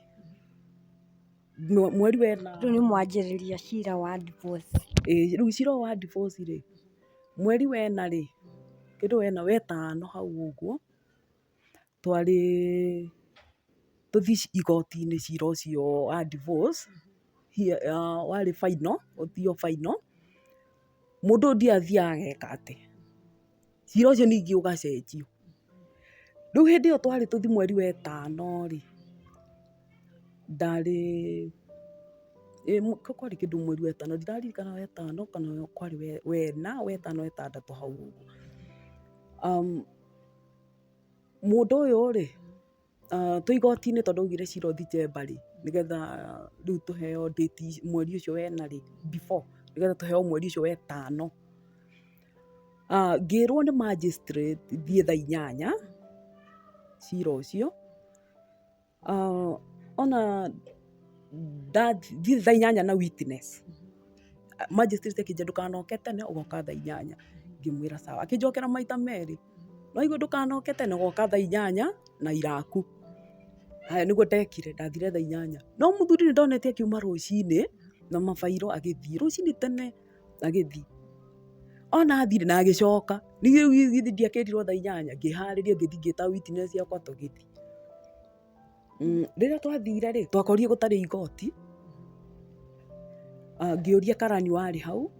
mweri wena Rĩu nĩ mwanjĩrĩria cira wa divorce. Rĩu cira wa divorce rĩ, mweri wena rĩ, kĩndũ wena wetano hau ũguo, twarĩ tũthiĩ igoti-inĩ cira ũcio wa divorce, warĩ final, ũthiũ final. Mũndũ ndiathiaga ageka atĩ, cira ũcio ningĩ ũgacenjio. Rĩu hĩndĩ ĩyo twarĩ tũthiĩ mweri wetano rĩ, ndarĩ kwarĩ kĩndũ mweri wetano, ndiraririkana wetano kana kwarĩ wetano wetandatũ hau ũguo. Mũndũ ũyũ rĩ, twĩ igoti-inĩ tondũ augire cira ũthiĩ Njemba rĩ, nĩgetha rĩu tũheo date mweri ũcio wena rĩ, before, nĩgetha tũheo mweri ũcio wetano. Ngĩrwo nĩ magistrate thiĩ thaa 8 cira ũcio. Ona ndathiĩ thaa 8 na witness. Magistrate akĩnjĩra ndũkanoke tene, ũgoka thaa 8. Ngĩmwĩra sawa. Akĩnjokera maita merĩ, no igũĩ ndũkanoke tene, ũgoka thaa 8 na iraku. Haya nĩguo ndekire, ndathire thaa 8. No mũthuri nĩ ndonete akiuma rũcinĩ na mabairo agĩthiĩ rũcinĩ tene agĩthiĩ. Ona athire na agĩcoka. Ningĩ ndiakĩrirwo thaa 8, ngĩharĩria ngĩthiĩ ngĩta witness yakwa tũgĩthiĩ. Rĩrĩa twathire rĩ, twakorire gũtarĩ igoti. Ngĩũria karani warĩ hau,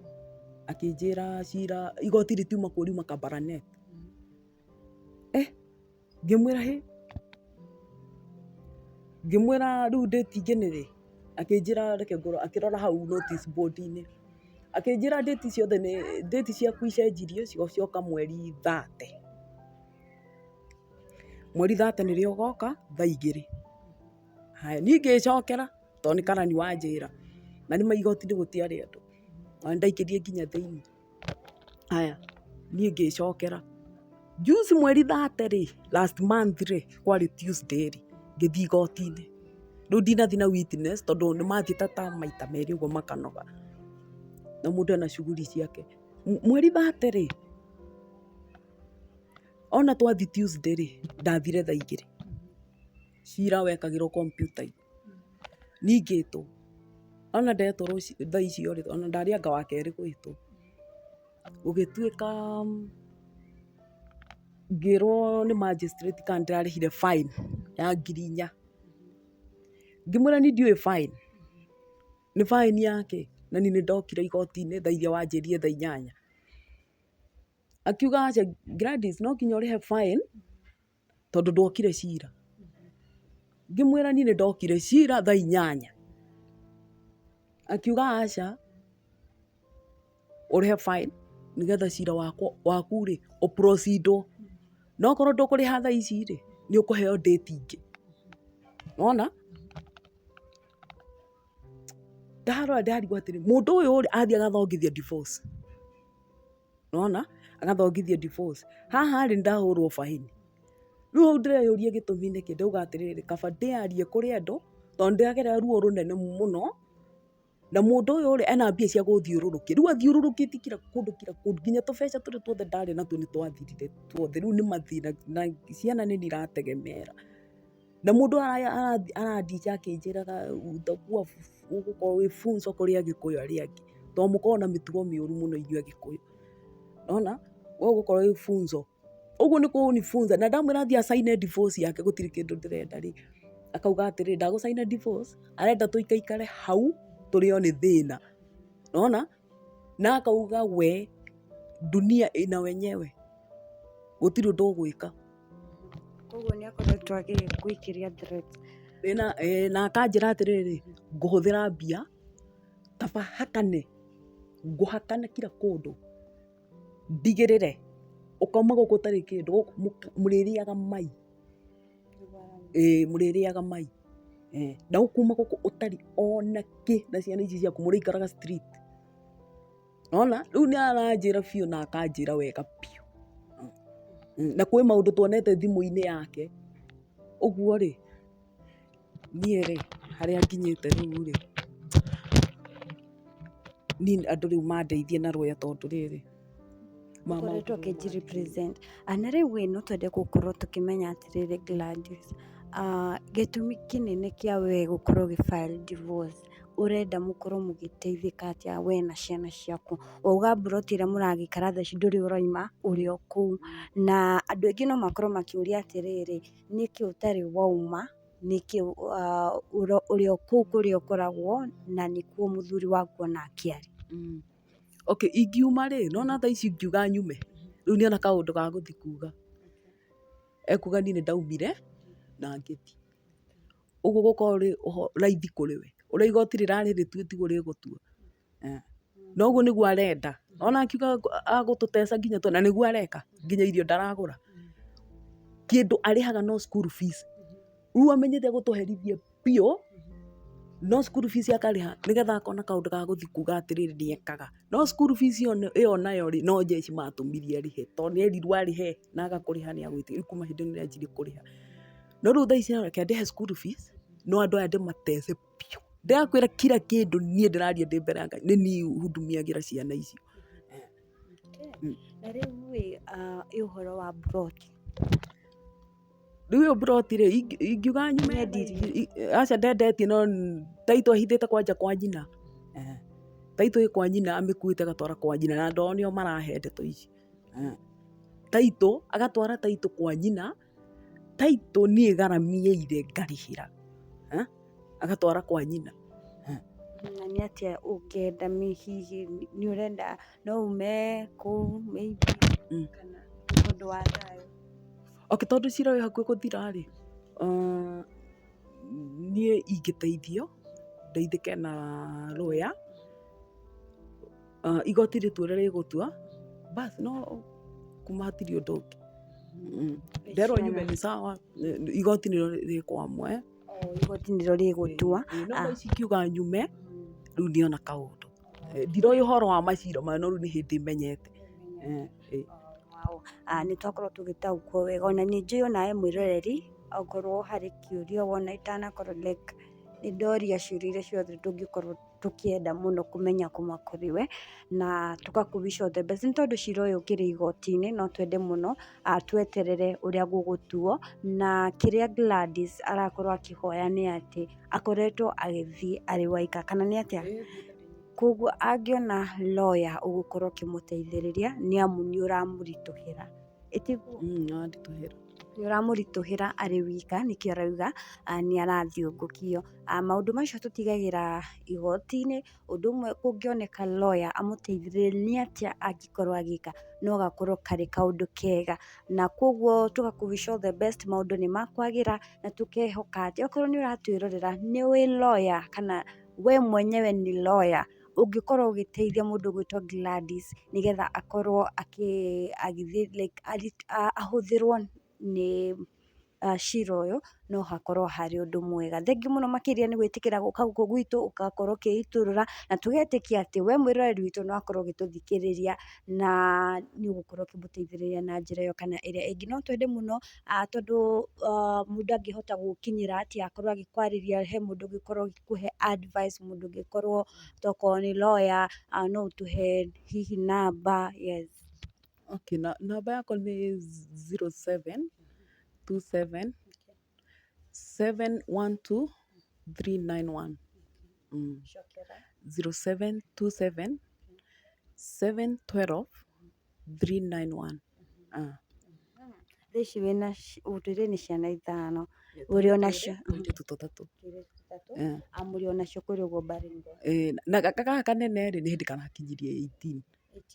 akĩnjĩra cira igoti rĩtiuma kũ, riuma Kabarnet. Ngĩmwĩra hĩ, ngĩmwĩra rĩu date ingĩ nĩ rĩ, akĩnjĩra reke ngorwo, akĩrora hau notice board-inĩ. Akĩnjĩra date ciothe nĩ date ciaku icenjirio cigũcioka mweri 30. Mweri 30 nĩrĩo ũgoka thaa 2. Haya niĩ ngĩcokera tondũ nĩ karani wanjĩra, na nĩ igoti-inĩ gũtiarĩ andũ. Na ndaikĩrie nginya thĩinĩ. Haya niĩ ngĩcokera. Juzi mweri 30 rĩ, last month rĩ, kwarĩ Tuesday rĩ, ngĩthiĩ igoti-inĩ. Rĩu ndinathiĩ na witness tondũ nĩ mathiĩte ta maita merĩ ũguo makanoga. Na mũndũ ena shughuli ciake. Mweri 30 rĩ, ona twathiĩ Tuesday rĩ, ndathire thaa 2. Cira wekagĩrwo kompiuta-inĩ. Ningĩtwo. Ona ndetwo thaa icio rĩ, ona ndarĩ anga wa kerĩ gwĩtwo. Gũgĩtuĩka ngĩrwo nĩ magistrate kana ndĩrarĩhire fine ya 4,000. Ngĩmwĩra niĩ ndiũĩ fine. Nĩ fine yake. Na niĩ nĩ ndokire igoti-inĩ thaa iria wanjĩrire thaa 8. Akiuga aca Gladys no nginya ũrĩhe fine tondũ ndokire cira. Ngĩmwĩra niĩ nĩ ndokire cira thaa 8. Akiuga aca ũrĩhe fine nĩgetha cira waku rĩ ũproceedwo. No korwo ndũkũrĩha thaa ici rĩ, nĩ ũkũheo date ingĩ. Wona? ndarora ndarigwo atĩrĩ mũndũ ũyũ rĩ athiĩ agathongithia divorce, nona agathongithia divorce, haha rĩ ndahũrwo baini. Rĩu hau ndĩreyũria gĩtũmi nĩkĩ, ndauga atĩrĩrĩ kaba ndĩarie kũrĩ andũ tondũ ndĩragerera ruo rũnene mũno, na mũndũ ũyũ rĩ ena mbia cia gũthiũrũrũkia, rĩu athiũrũrũkĩtie kira kũndũ nginya tũbeca tũrĩa tuothe ndarĩ natuo nĩ twathirire tuothe, rĩu nĩ mathĩna na ciana nĩ irategemeera. Na mũndũ arandinja akĩnjĩraga utakuwa ũgũkorwo wĩ funzo kũrĩ Agĩkũyũ arĩa angĩ, tondũ mũkoragwo na mĩtugo mĩũru mũno inyuĩ Agĩkũyũ, nona we ũgũkorwo wĩ funzo. Ũguo nĩ kũnifunza, na ndamwĩra athiĩ acaine divorce yake gũtirĩ kĩndũ ndĩrenda rĩ, akauga atĩrĩ ndagũcaina divorce, arenda tũikaikare hau tũrĩo nĩ thĩna, nona na akauga we dunia ina wenyewe gũtirĩ ũndũ ũgwĩka. Koguo nĩ akoretwo agĩgwĩkĩria threat. Na akanjĩra atĩrĩrĩ ngũhũthĩra mbia kaba hakane, ngũhakana kila kũndũ, ndigĩrĩre ũkauma gũkũ ũtarĩ kĩndũ, mũrĩrĩaga mai, mũrĩrĩaga mai, na ũkuma gũkũ ũtarĩ ona kĩ, na ciana ici ciaku mũrĩikaraga street, nona rĩu nĩ aranjĩra biũ na akanjĩra wega biũ, na kwĩ maũndũ tuonete thimũ-inĩ yake. Ũguo rĩ niĩ rĩ harĩa nginyĩte rĩu rĩ, niĩ andũ rĩu mandeithie na rũya tondũ rĩrĩ Koretwo akĩji-represent. Na rĩu ĩ no twende gũkorwo tũkĩmenya atĩrĩrĩ Gladys, gĩtũmi kĩnene kĩa we gũkorwo ũgĩ-file divorce, ũrenda mũkorwo mũgĩteithĩka atĩa we na ciana ciaku? Wauga mburoti ĩrĩa mũragĩikara thaa ici ndũrĩ ũraima ũrĩ o kũu, na andũ aingĩ no makorwo makĩũria atĩrĩrĩ nĩkĩ ũtarĩ wauma, nĩkĩ ũrĩ o kũu kũrĩa ũkoragwo na nĩkuo mũthuri waku ona akĩarĩ? Okay, ingiuma rĩ, nona thaa ici ingiuga nyume, rĩu nĩ ona kaũndũ ga gũthiĩ kuga, ekuga niĩ nĩ ndaumire na ngĩthiĩ, ũguo gũkorwo rĩ raithi kũrĩ we, ũrĩa igoti rĩrarĩ rĩtue tiguo rĩgũtua, na ũguo nĩguo arenda, ona akiuga agũtũteca nginya na nĩguo areka, nginya irio ndaragũra, kĩndũ arĩhaga no school fees, rĩu amenyete gũtũherithia biũ, no school fees akarĩha nĩgetha akona kaũndũ ga gũthiĩ kuga atĩrĩrĩ nĩekaga, no school fees ĩyo nayo rĩ no njeci matũmirie arĩhe, tondũ nĩerirwo arĩhe na agakũrĩha nĩagwĩtĩkĩra, kuma hĩndĩ ĩyo nĩanjirie kũrĩha. No rĩu thaa ici reke ndĩhe school fees, no andũ aya ndĩmatece biũ, ndĩrakwĩra kila kĩndũ niĩ ndĩraria ndĩ mbere ya Ngai nĩ niĩ hundumiagĩra ciana icio. Na rĩu ĩ ũhoro wa mburoti, rĩu ĩyo mburoti rĩ ingiuga nyume aca ndendetie, no taitũ ahithĩte kwanja kwa nyina, taitũ ĩ kwa nyina amĩkuĩte agatwara kwa nyina, na andũ ao nĩo marahe ndeto ici, taitũ agatwara taitũ kwa nyina, taitũ niĩ garamieire ngarĩhĩra, agatwara kwa nyina. na nĩ atĩa ũngĩenda hihi nĩ ũrenda no ume kũu maybe kana ũndũ wa thayũ? Okay, tondũ cira wĩ hakuhĩ gũthira rĩ, niĩ ingĩteithio ndeithĩke na lawyer, igoti rĩtue ũrĩa rĩgũtua, basi no kuma hatirĩ ũndũ ũngĩ, nderwo nyume nĩ sawa, igoti nĩrĩo rĩkwamwe, igoti nĩrĩo rĩgũtua. no ici ingiuga nyume rĩu ndiona kaũndũ, ndiroĩ ũhoro wa macira maya, no rĩu nĩ hĩndĩ menyete. Nĩ twakorwo tũgĩtaũkwo wega, ona nĩ njũĩ onawe mwĩroreri okorwo harĩ kĩũria wona itanakorwo like nĩ ndoria ciũria iria ciothe tũngĩkorwo tũkĩenda mũno kũmenya kuma kũrĩ we, na tũgakũ wish all the best, nĩ tondũ cira ũyũ ũkĩrĩ igoti-inĩ no twende mũno tweterere ũrĩa gũgũtuo, na kĩrĩa Gladys arakorwo akĩhoya nĩ atĩ akoretwo agĩthiĩ arĩ waika, kana nĩ atĩa? Koguo angĩona lawyer ũgũkorwo ũkĩmũteithĩrĩria nĩ amu nĩ ũramũritũhĩra, ĩtiguo? Nditũhĩra Nĩ ũramũritũhĩra arĩ wika, nĩkĩo arauga nĩ arathiũngũkio. Maũndũ macio tũtigagĩra igoti-inĩ, ũndũ ũmwe kũngĩoneka lawyer amũteithĩrĩrie nĩ atĩa angĩkorwo agĩka, no gakorwo karĩ kaũndũ kega, na koguo tũgakũ wish all the best, maũndũ nĩ makwagĩra na tũkehoka atĩ okorwo nĩ ũratwĩrorera nĩ wĩ lawyer kana we mwenyewe nĩ lawyer ũngĩkorwo ũgĩteithia mũndũ ũgwĩtwo Gladys nĩgetha akorwo agĩthiĩ like ahũthĩrwo nĩ cira ũyũ no hakorwo harĩ ũndũ mwega. Thengiũ mũno makĩria nĩ gwĩtĩkĩra gũka gũkũ gwitũ ũgakorwo ũkĩitũrũra na tũgetĩkia atĩ we mwĩroreri witũ nĩ wakorwo ũgĩtũthikĩrĩria na nĩ ũgũkorwo ũkĩmũteithĩrĩria na njĩra ĩyo kana ĩrĩa ĩngĩ. No twende mũno tondũ mũndũ angĩhota gũkinyĩra atĩa akorwo agĩkwarĩria, he mũndũ ũngĩkorwo agĩkũhe advice, mũndũ ũngĩkorwo tokorwo nĩ lawyer, no ũtũhe hihi namba. Yes. Okay, namba yakwa nĩ 0727 712 391. 0727 712 391. Thaa ici wĩna ũtwĩre nĩ ciana ithano, ũrĩ onacio tũirĩtu tũtatũ. mũrĩ onacio kũrĩ ũguo Baringo. Na gaka kanene rĩ nĩ hĩndĩ kanakinyirie 18,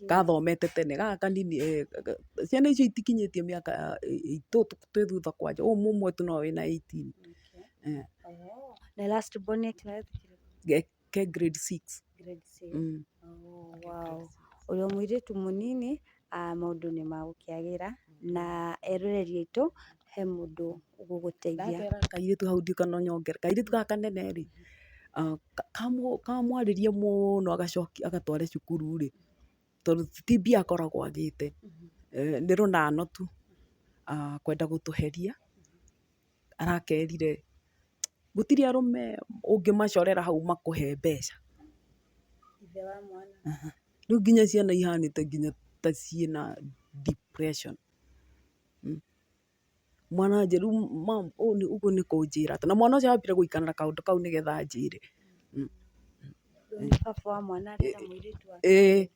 gathomete tene. Gaka kanini ciana icio itikinyĩtie mĩaka twĩ thutha kwanja, ũmwe tu no wĩna 18. Na last born nĩ class Ke grade 6. grade 6. Wow. Ũrĩ o mũirĩtu mũnini, maũndũ nĩ magũkĩagĩra na eroreri aitũ he mũndũ ũgũgũteithia. Kairĩtu hau ndio kanonyongera, kairĩtu gaka kanene rĩ kamwarĩrie mũno agacokia agatware cukuru rĩ, tondũ ti mbia akoragwo agĩte, nĩ rũnano tu kwenda gũtũheria. Arakerire gũtirĩ arũme ũngĩmacorera hau makũhe mbeca. Ithe wa mwana. Rĩu nginya ciana ihanĩte nginya ta ciĩna depression. Mwana anjĩra rĩu ũguo nĩ kũnjĩra atĩ, na mwana ũcio ambire gũikana na kaũndũ kau nĩgetha anjĩre. Baba wa mwana arĩ na mũirĩtu wake.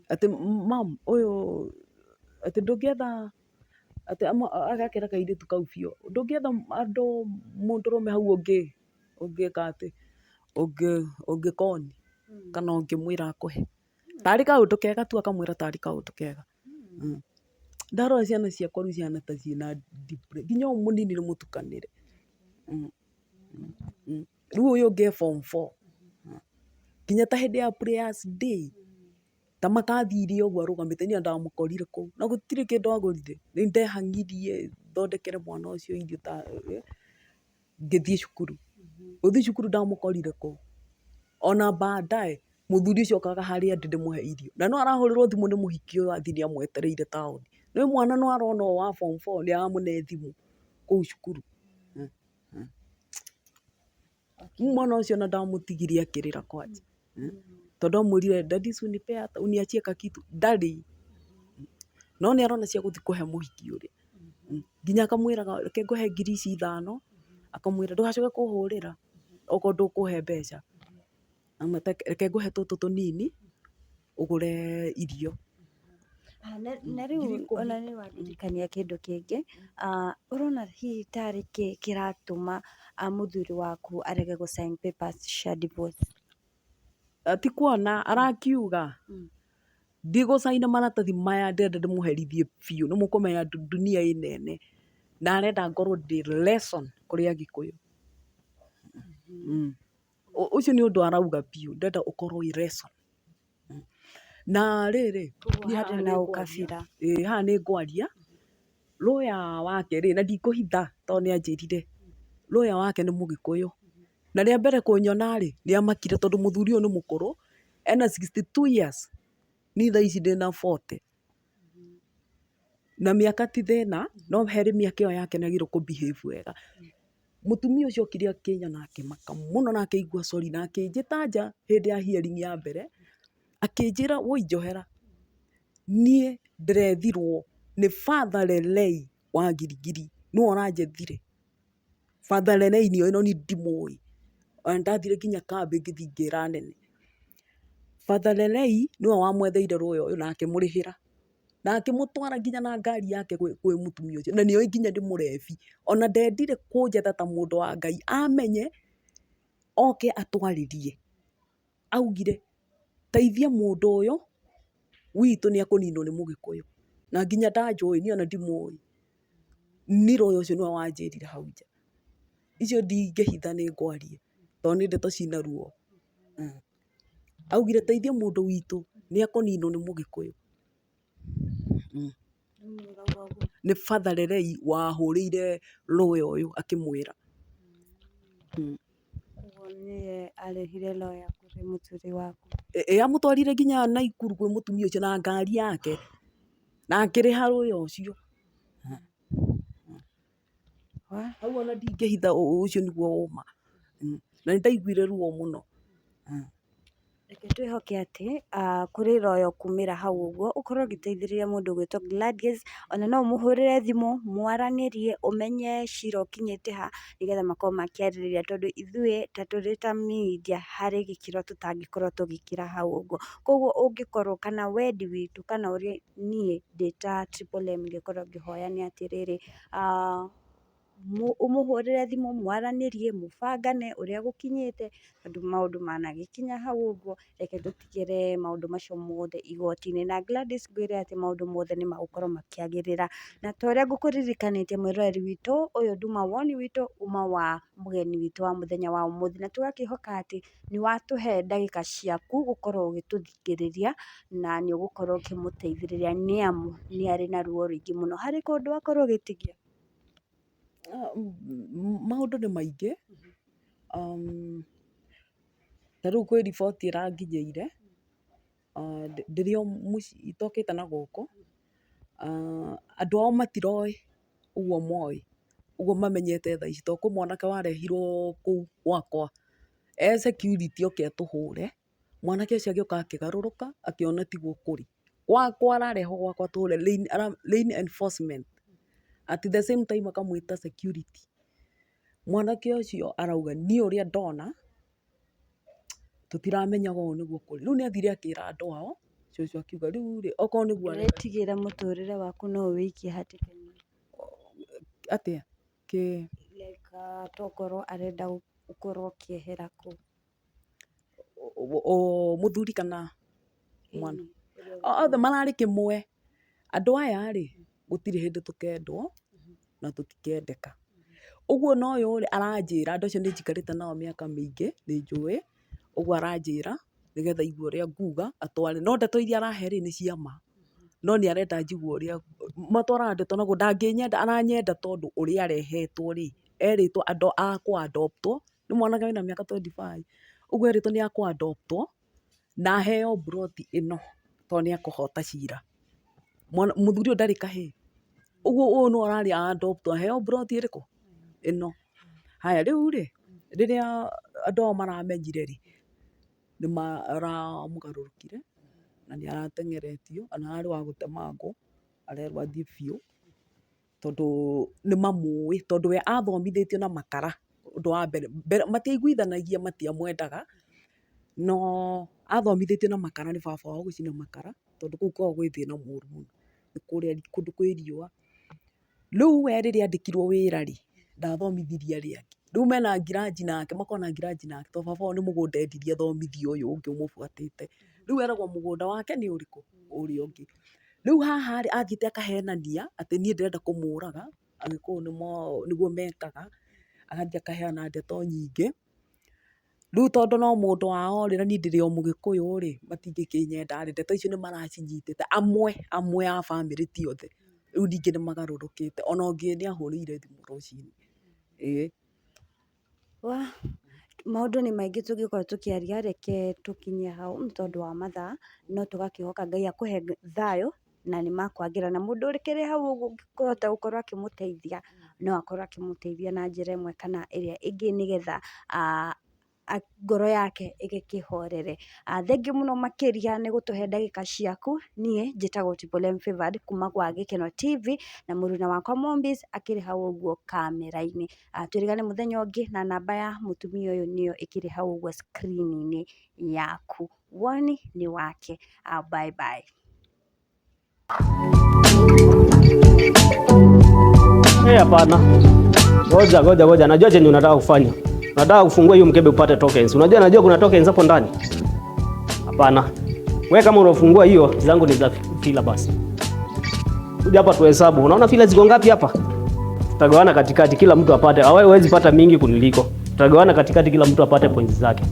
Atĩ mam ũyũ atĩ ndũngĩetha atĩ agakĩra kairĩtu kau biũ, ndũngĩetha andũ mũndũrũme hau ũngĩka atĩ ũngĩkoni kana ũngĩmwĩra akũhe. Tarĩ kaũndũ kega tu akamwĩra tarĩ kaũndũ kega. Ndarora ciana ciakwa rĩu ciana ta ciĩna depression, nginya ũyũ mũnini nĩ mũtukanĩre. Rĩu ũyũ ũngĩ e form 4, nginya ta hĩndĩ ya prayers day ta makathire ũguo arũgamĩte, niĩ ndamũkorire kũu na gũtirĩ kĩndũ agũrire. Nĩ ndehangirie thondekere mwana ũcio irio ta ngĩthiĩ cukuru. Gũthiĩ cukuru ndamũkorire kũu. Ona baadaye mũthuri ũcio okaga harĩa ndĩ ndĩmũhe irio, na no arahũrĩrwo thimũ nĩ mũhiki ũyũ athi nĩ amwetereire taũni. Nĩ mwana no arona ũyũ wa form 4 nĩ aramũne thimũ kũu cukuru. Mwana ũcio ona ndamũtigirie akĩrĩra kwanja, tondũ amwĩrire daddy si unipea hata uniachie kakitu, ndarĩ. No nĩ arona cia gũthiĩ kũhe mũhiki ũrĩa. Nginya akamwĩra reke ngũhe ngiri ici 5, akamwĩra ndũgacoke kũhũrĩra okorwo ndũkũhe mbeca. Reke ngũhe tũtũ tũnini ũgũre irio. Na rĩu ona nĩ wandirikania kĩndũ kĩngĩ, ũrona hihi tarĩ kĩ kĩratũma mũthuri waku arege gũ sign papers cia divorce? Ti kuona arakiuga ndigũcaina maratathi maya ndĩrenda ndĩmũherithie biũ, nĩ mũkũmenya dunia ĩ nene, na arenda ngorwo ndĩ lesson kũrĩ Agĩkũyũ. Ũcio nĩ ũndũ arauga biũ, ndenda ũkorwo wĩ lesson. Na rĩrĩ Harĩ na ũkabira. haha nĩ ngwaria lawyer wake rĩ, na ndikũhitha tondũ nĩ anjĩrire lawyer wake nĩ Mũgĩkũyũ. Na rĩa mbere kũnyona rĩ nĩ amakire tondũ mũthuri ũyũ nĩ mũkũrũ, ena 62 years, niĩ thaa ici ndĩna 40. Na mĩaka ti thĩna, no harĩ mĩaka ĩyo yake nĩagĩrĩirwo kũ behave wega. Mũtumia ũcio okire akĩnyona akĩmaka mũno na akĩigua sorry na akĩnjĩta nja hĩndĩ ya hearing ya mbere, akĩnjĩra woi njohera, niĩ ndĩrethirwo nĩ Father Lelei wa Girigiri, nĩwe ũranjethire. Father Lelei nĩoĩ no niĩ ndimũĩ, ona ndathire nginya kambĩ ngĩthiĩ ngĩra anene. Father Lelei nĩwe wamwetheire lawyer ũyũ na akĩmũrĩhĩra, na akĩmũtwara nginya na ngari yake kwĩ mũtumia ũcio, na nĩoĩ nginya ndĩ mũrebi. Ona ndendire kũnjetha ta mũndũ wa Ngai, amenye oke atwarĩrie. Augire teithia mũndũ ũyũ witũ nĩ akũninwo nĩ Mũgĩkũyũ. Na nginya ndanjũĩ niĩ ona ndimũĩ, nĩ lawyer ũcio nĩwe wanjĩrire hau nja. Icio ndingĩhitha nĩ ngwaria tondũ nĩ ndeto ciĩna ruo. Augire teithia mũndũ witũ nĩ akũninwo nĩ Mũgĩkũyũ. nĩ Father Lerei wahũrĩire lawyer ũyũ akĩmwĩra. Niĩ arĩhire lawyer kũrĩ mũtũri waku. Amũtwarire nginya Naikuru kwĩ mũtumia ũcio na ngari yake na akĩrĩha lawyer ũcio. Hau ona ndingĩhitha ũcio nĩguo ũma. Na nĩndaiguire ruo mũno. Reke twĩhoke atĩ kũrĩ lawyer kumĩra hau ũguo ũkorwo ũgĩteithĩrĩria mũndũ gwĩtwo Gladys, ona no ũmũhũrĩre thimũ mwaranĩrie ũmenye cira ũkinyĩte ha nĩgetha makorwo makĩarĩrĩria, tondũ ithuĩ ta tũrĩ ta media harĩ gĩkĩro tũtangĩkorwo tũgĩkĩra hau ũguo. Koguo ũngĩkorwo kana wendi witũ kana ũrĩa niĩ ndĩ ta Triple M ingĩkorwo ngĩhoya nĩ atĩrĩrĩ, ũmũhũrĩre thimũ mwaranĩrie mũbangane ũrĩa gũkinyĩte, tondũ maũndũ managĩkinya hau ũguo reke tũtigĩre maũndũ macio mothe igoti-inĩ, na Gladys ngwĩre atĩ maũndũ mothe nĩ magũkorwo makĩagĩrĩra. Na ta ũrĩa ngũkũririkanĩtie mwĩroreri witũ, ũyũ nduma woni witũ uma wa mũgeni witũ wa mũthenya wa ũmũthĩ, na tũgakĩhoka atĩ nĩ watũhe ndagĩka ciaku gũkorwo ũgĩtũthikĩrĩria na nĩ ũgũkorwo ũkĩmũteithĩrĩria, nĩ amu nĩ arĩ na ruo rũingĩ mũno. Harĩ kũndũ akorwo ũgĩtigia? Maũndũ nĩ maingĩ. Ta rĩu kwĩ riboti ĩranginyĩire ndĩrĩ o mũciĩ itokĩte na gũkũ, andũ ao matiroĩ ũguo moĩ, ũguo mamenyete thaa ici, tondũ kwĩ mwanake warehirwo kũu gwakwa security oke atũhũre. Mwanake ũcio agĩũka akĩgarũrũka akĩona tiguo kũrĩ gwakwa, ararehwo gwakwa tũhũre lane enforcement, at the same time akamwĩta security. Mwanake ũcio arauga niĩ ũrĩa ndona tũtiramenyaga ũũ nĩguo kũrĩ. Rĩu nĩathire akĩra andũ ao, cũcũ akiuga rĩu rĩ okorwo nĩguo ũretigĩra mũtũrĩre waku no ũwĩikie hatĩka-inĩ atĩa tokorwo arenda gũkorwo ũkĩehera kũu mũthuri kana mwana othe mararĩ kĩmwe. Andũ aya rĩ gũtirĩ hĩndĩ tũkendwo na tũtikendeka. Ũguo no ũyũ rĩ aranjĩra, andũ acio nĩnjikarĩte nao mĩaka mĩingĩ nĩnjũĩ, ũguo aranjĩra nĩgetha igue ũrĩa nguga atware, no ndeto iria arahe rĩ nĩ cia ma, no nĩ arenda njigue ũrĩa matwaraga ndeto naguo. Ndangĩnyenda, aranyenda tondũ ũrĩa arehetwo rĩ, erĩtwo andũ a kũadoptwo nĩ mwanake wĩna mĩaka 25. Ũguo erĩtwo nĩ akũadoptwo na aheo mburoti ĩno tondũ nĩ ekũhota cira. Mũthuri ũyũ ndarĩ kahĩĩ, ũguo ũyũ no ararĩ aadoptwo aheo mburoti ĩrĩkũ ĩno. Haya rĩu rĩ rĩrĩa andũ ao maramenyire rĩ nĩ maramũgarũrũkire na nĩ arateng'eretio, na ararĩ wa gũtemangwo, arerwo athiĩ biũ tondũ nĩ mamũĩ, tondũ we athomithĩtio na makara. Ũndũ wa mbere matiaiguithanagia, matiamwendaga, no athomithĩtio na makara nĩ baba wao gũcina makara, tondũ kũu kwao gwĩ thĩna mũru mũno, nĩ kũrĩa kũndũ kwĩ riũa. Rĩu we rĩrĩa andĩkirwo wĩra rĩ ndathomithirie arĩa angĩ, rĩu mena ngiranji nake, makona ngiranji nake, tondũ baba wao nĩ mũgũnda endirie athomithie ũyũ ũngĩ ũmũbuatĩte. Rĩu eragwo mũgũnda wake nĩ ũrĩkũ? Ũrĩa ũngĩ. Rĩu haha rĩ athiĩte akahenania atĩ niĩ ndĩrenda kũmũraga, Agĩkũyũ nĩguo mekaga, agathiĩ akaheana ndeto nyingĩ. Rĩu tondũ no mũndũ wao rĩ na niĩ ndĩrĩ o Mũgĩkũyũ rĩ matingĩkĩnyenda rĩ, ndeto icio nĩ maracinyitĩte amwe a bamĩrĩ ti othe. Rĩu ningĩ nĩ magarũrũkĩte, ona ũngĩ nĩ ahũrĩire thimũ rũcinĩ. Maũndũ nĩ maingĩ tũngĩkorwo tũkĩaria, reke tũkinye hau nĩ tondũ wa mathaa, no tũgakĩhoka Ngai akũhe thayũ na nĩ makwagĩra, na mũndũ ũrĩkĩrĩ hau ũguo ũngĩhota gũkorwo akĩmũteithia no akorwo akĩmũteithia na njĩra ĩmwe kana ĩrĩa ĩngĩ, nĩgetha ngoro yake ĩgĩkĩhorere. Thengiũ mũno makĩria nĩ gũtũhe ndagĩka ciaku. Niĩ njĩtagwo Triple M Favored kuma gwa Gĩkeno TV na mũruna wakwa Mombis akĩrĩ hau ũguo kamera-inĩ. Tũrigane mũthenya ũngĩ, na namba ya mũtumia ũyũ nĩyo ĩkĩrĩ hau ũguo screen-inĩ yaku. Woni nĩ wake. Bye bye. Hapana. Ngoja. Najua chenye unataka kufanya. Unataka kufungua hiyo mkebe upate tokens. Najua kuna tokens hapo ndani. Hapana. Wewe kama unafungua hiyo, zangu ni za fila basi. Kuja hapa tuhesabu. Unaona fila ziko ngapi hapa? Tutagawana katikati kila mtu apate. Hawezi pata mingi kuniliko. Tutagawana katikati kila mtu apate points zake.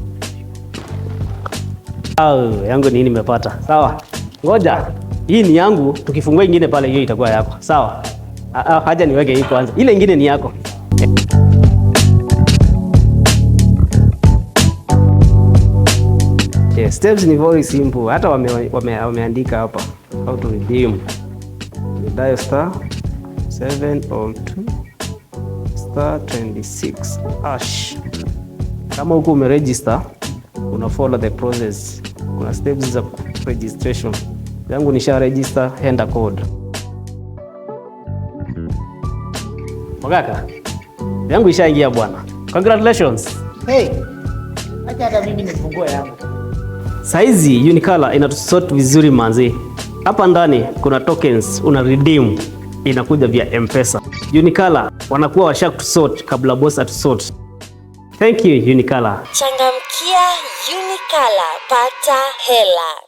Yangu nini nimepata? Sawa. Ngoja. Hii ni yangu, tukifungua ingine pale hiyo itakuwa yako. Sawa? Haja niweke hii kwanza. Ile ingine ni yako. Yeah, steps ni very simple. Hata wameandika hapa how to redeem. You dial *702*26#. Kama huko umeregister, una follow the process. Kuna steps za registration. Yangu nisha register, enter code. Magaka. Yangu ishaingia bwana. Congratulations. Hey. Acha hata mimi nifungue yangu. Saizi Unicolor inatusort vizuri manzi. Hapa ndani kuna tokens una redeem, inakuja via M-Pesa. Unicolor wanakuwa washakusort kabla boss atusort. Thank you Unicolor. Changamkia Unicolor, pata hela.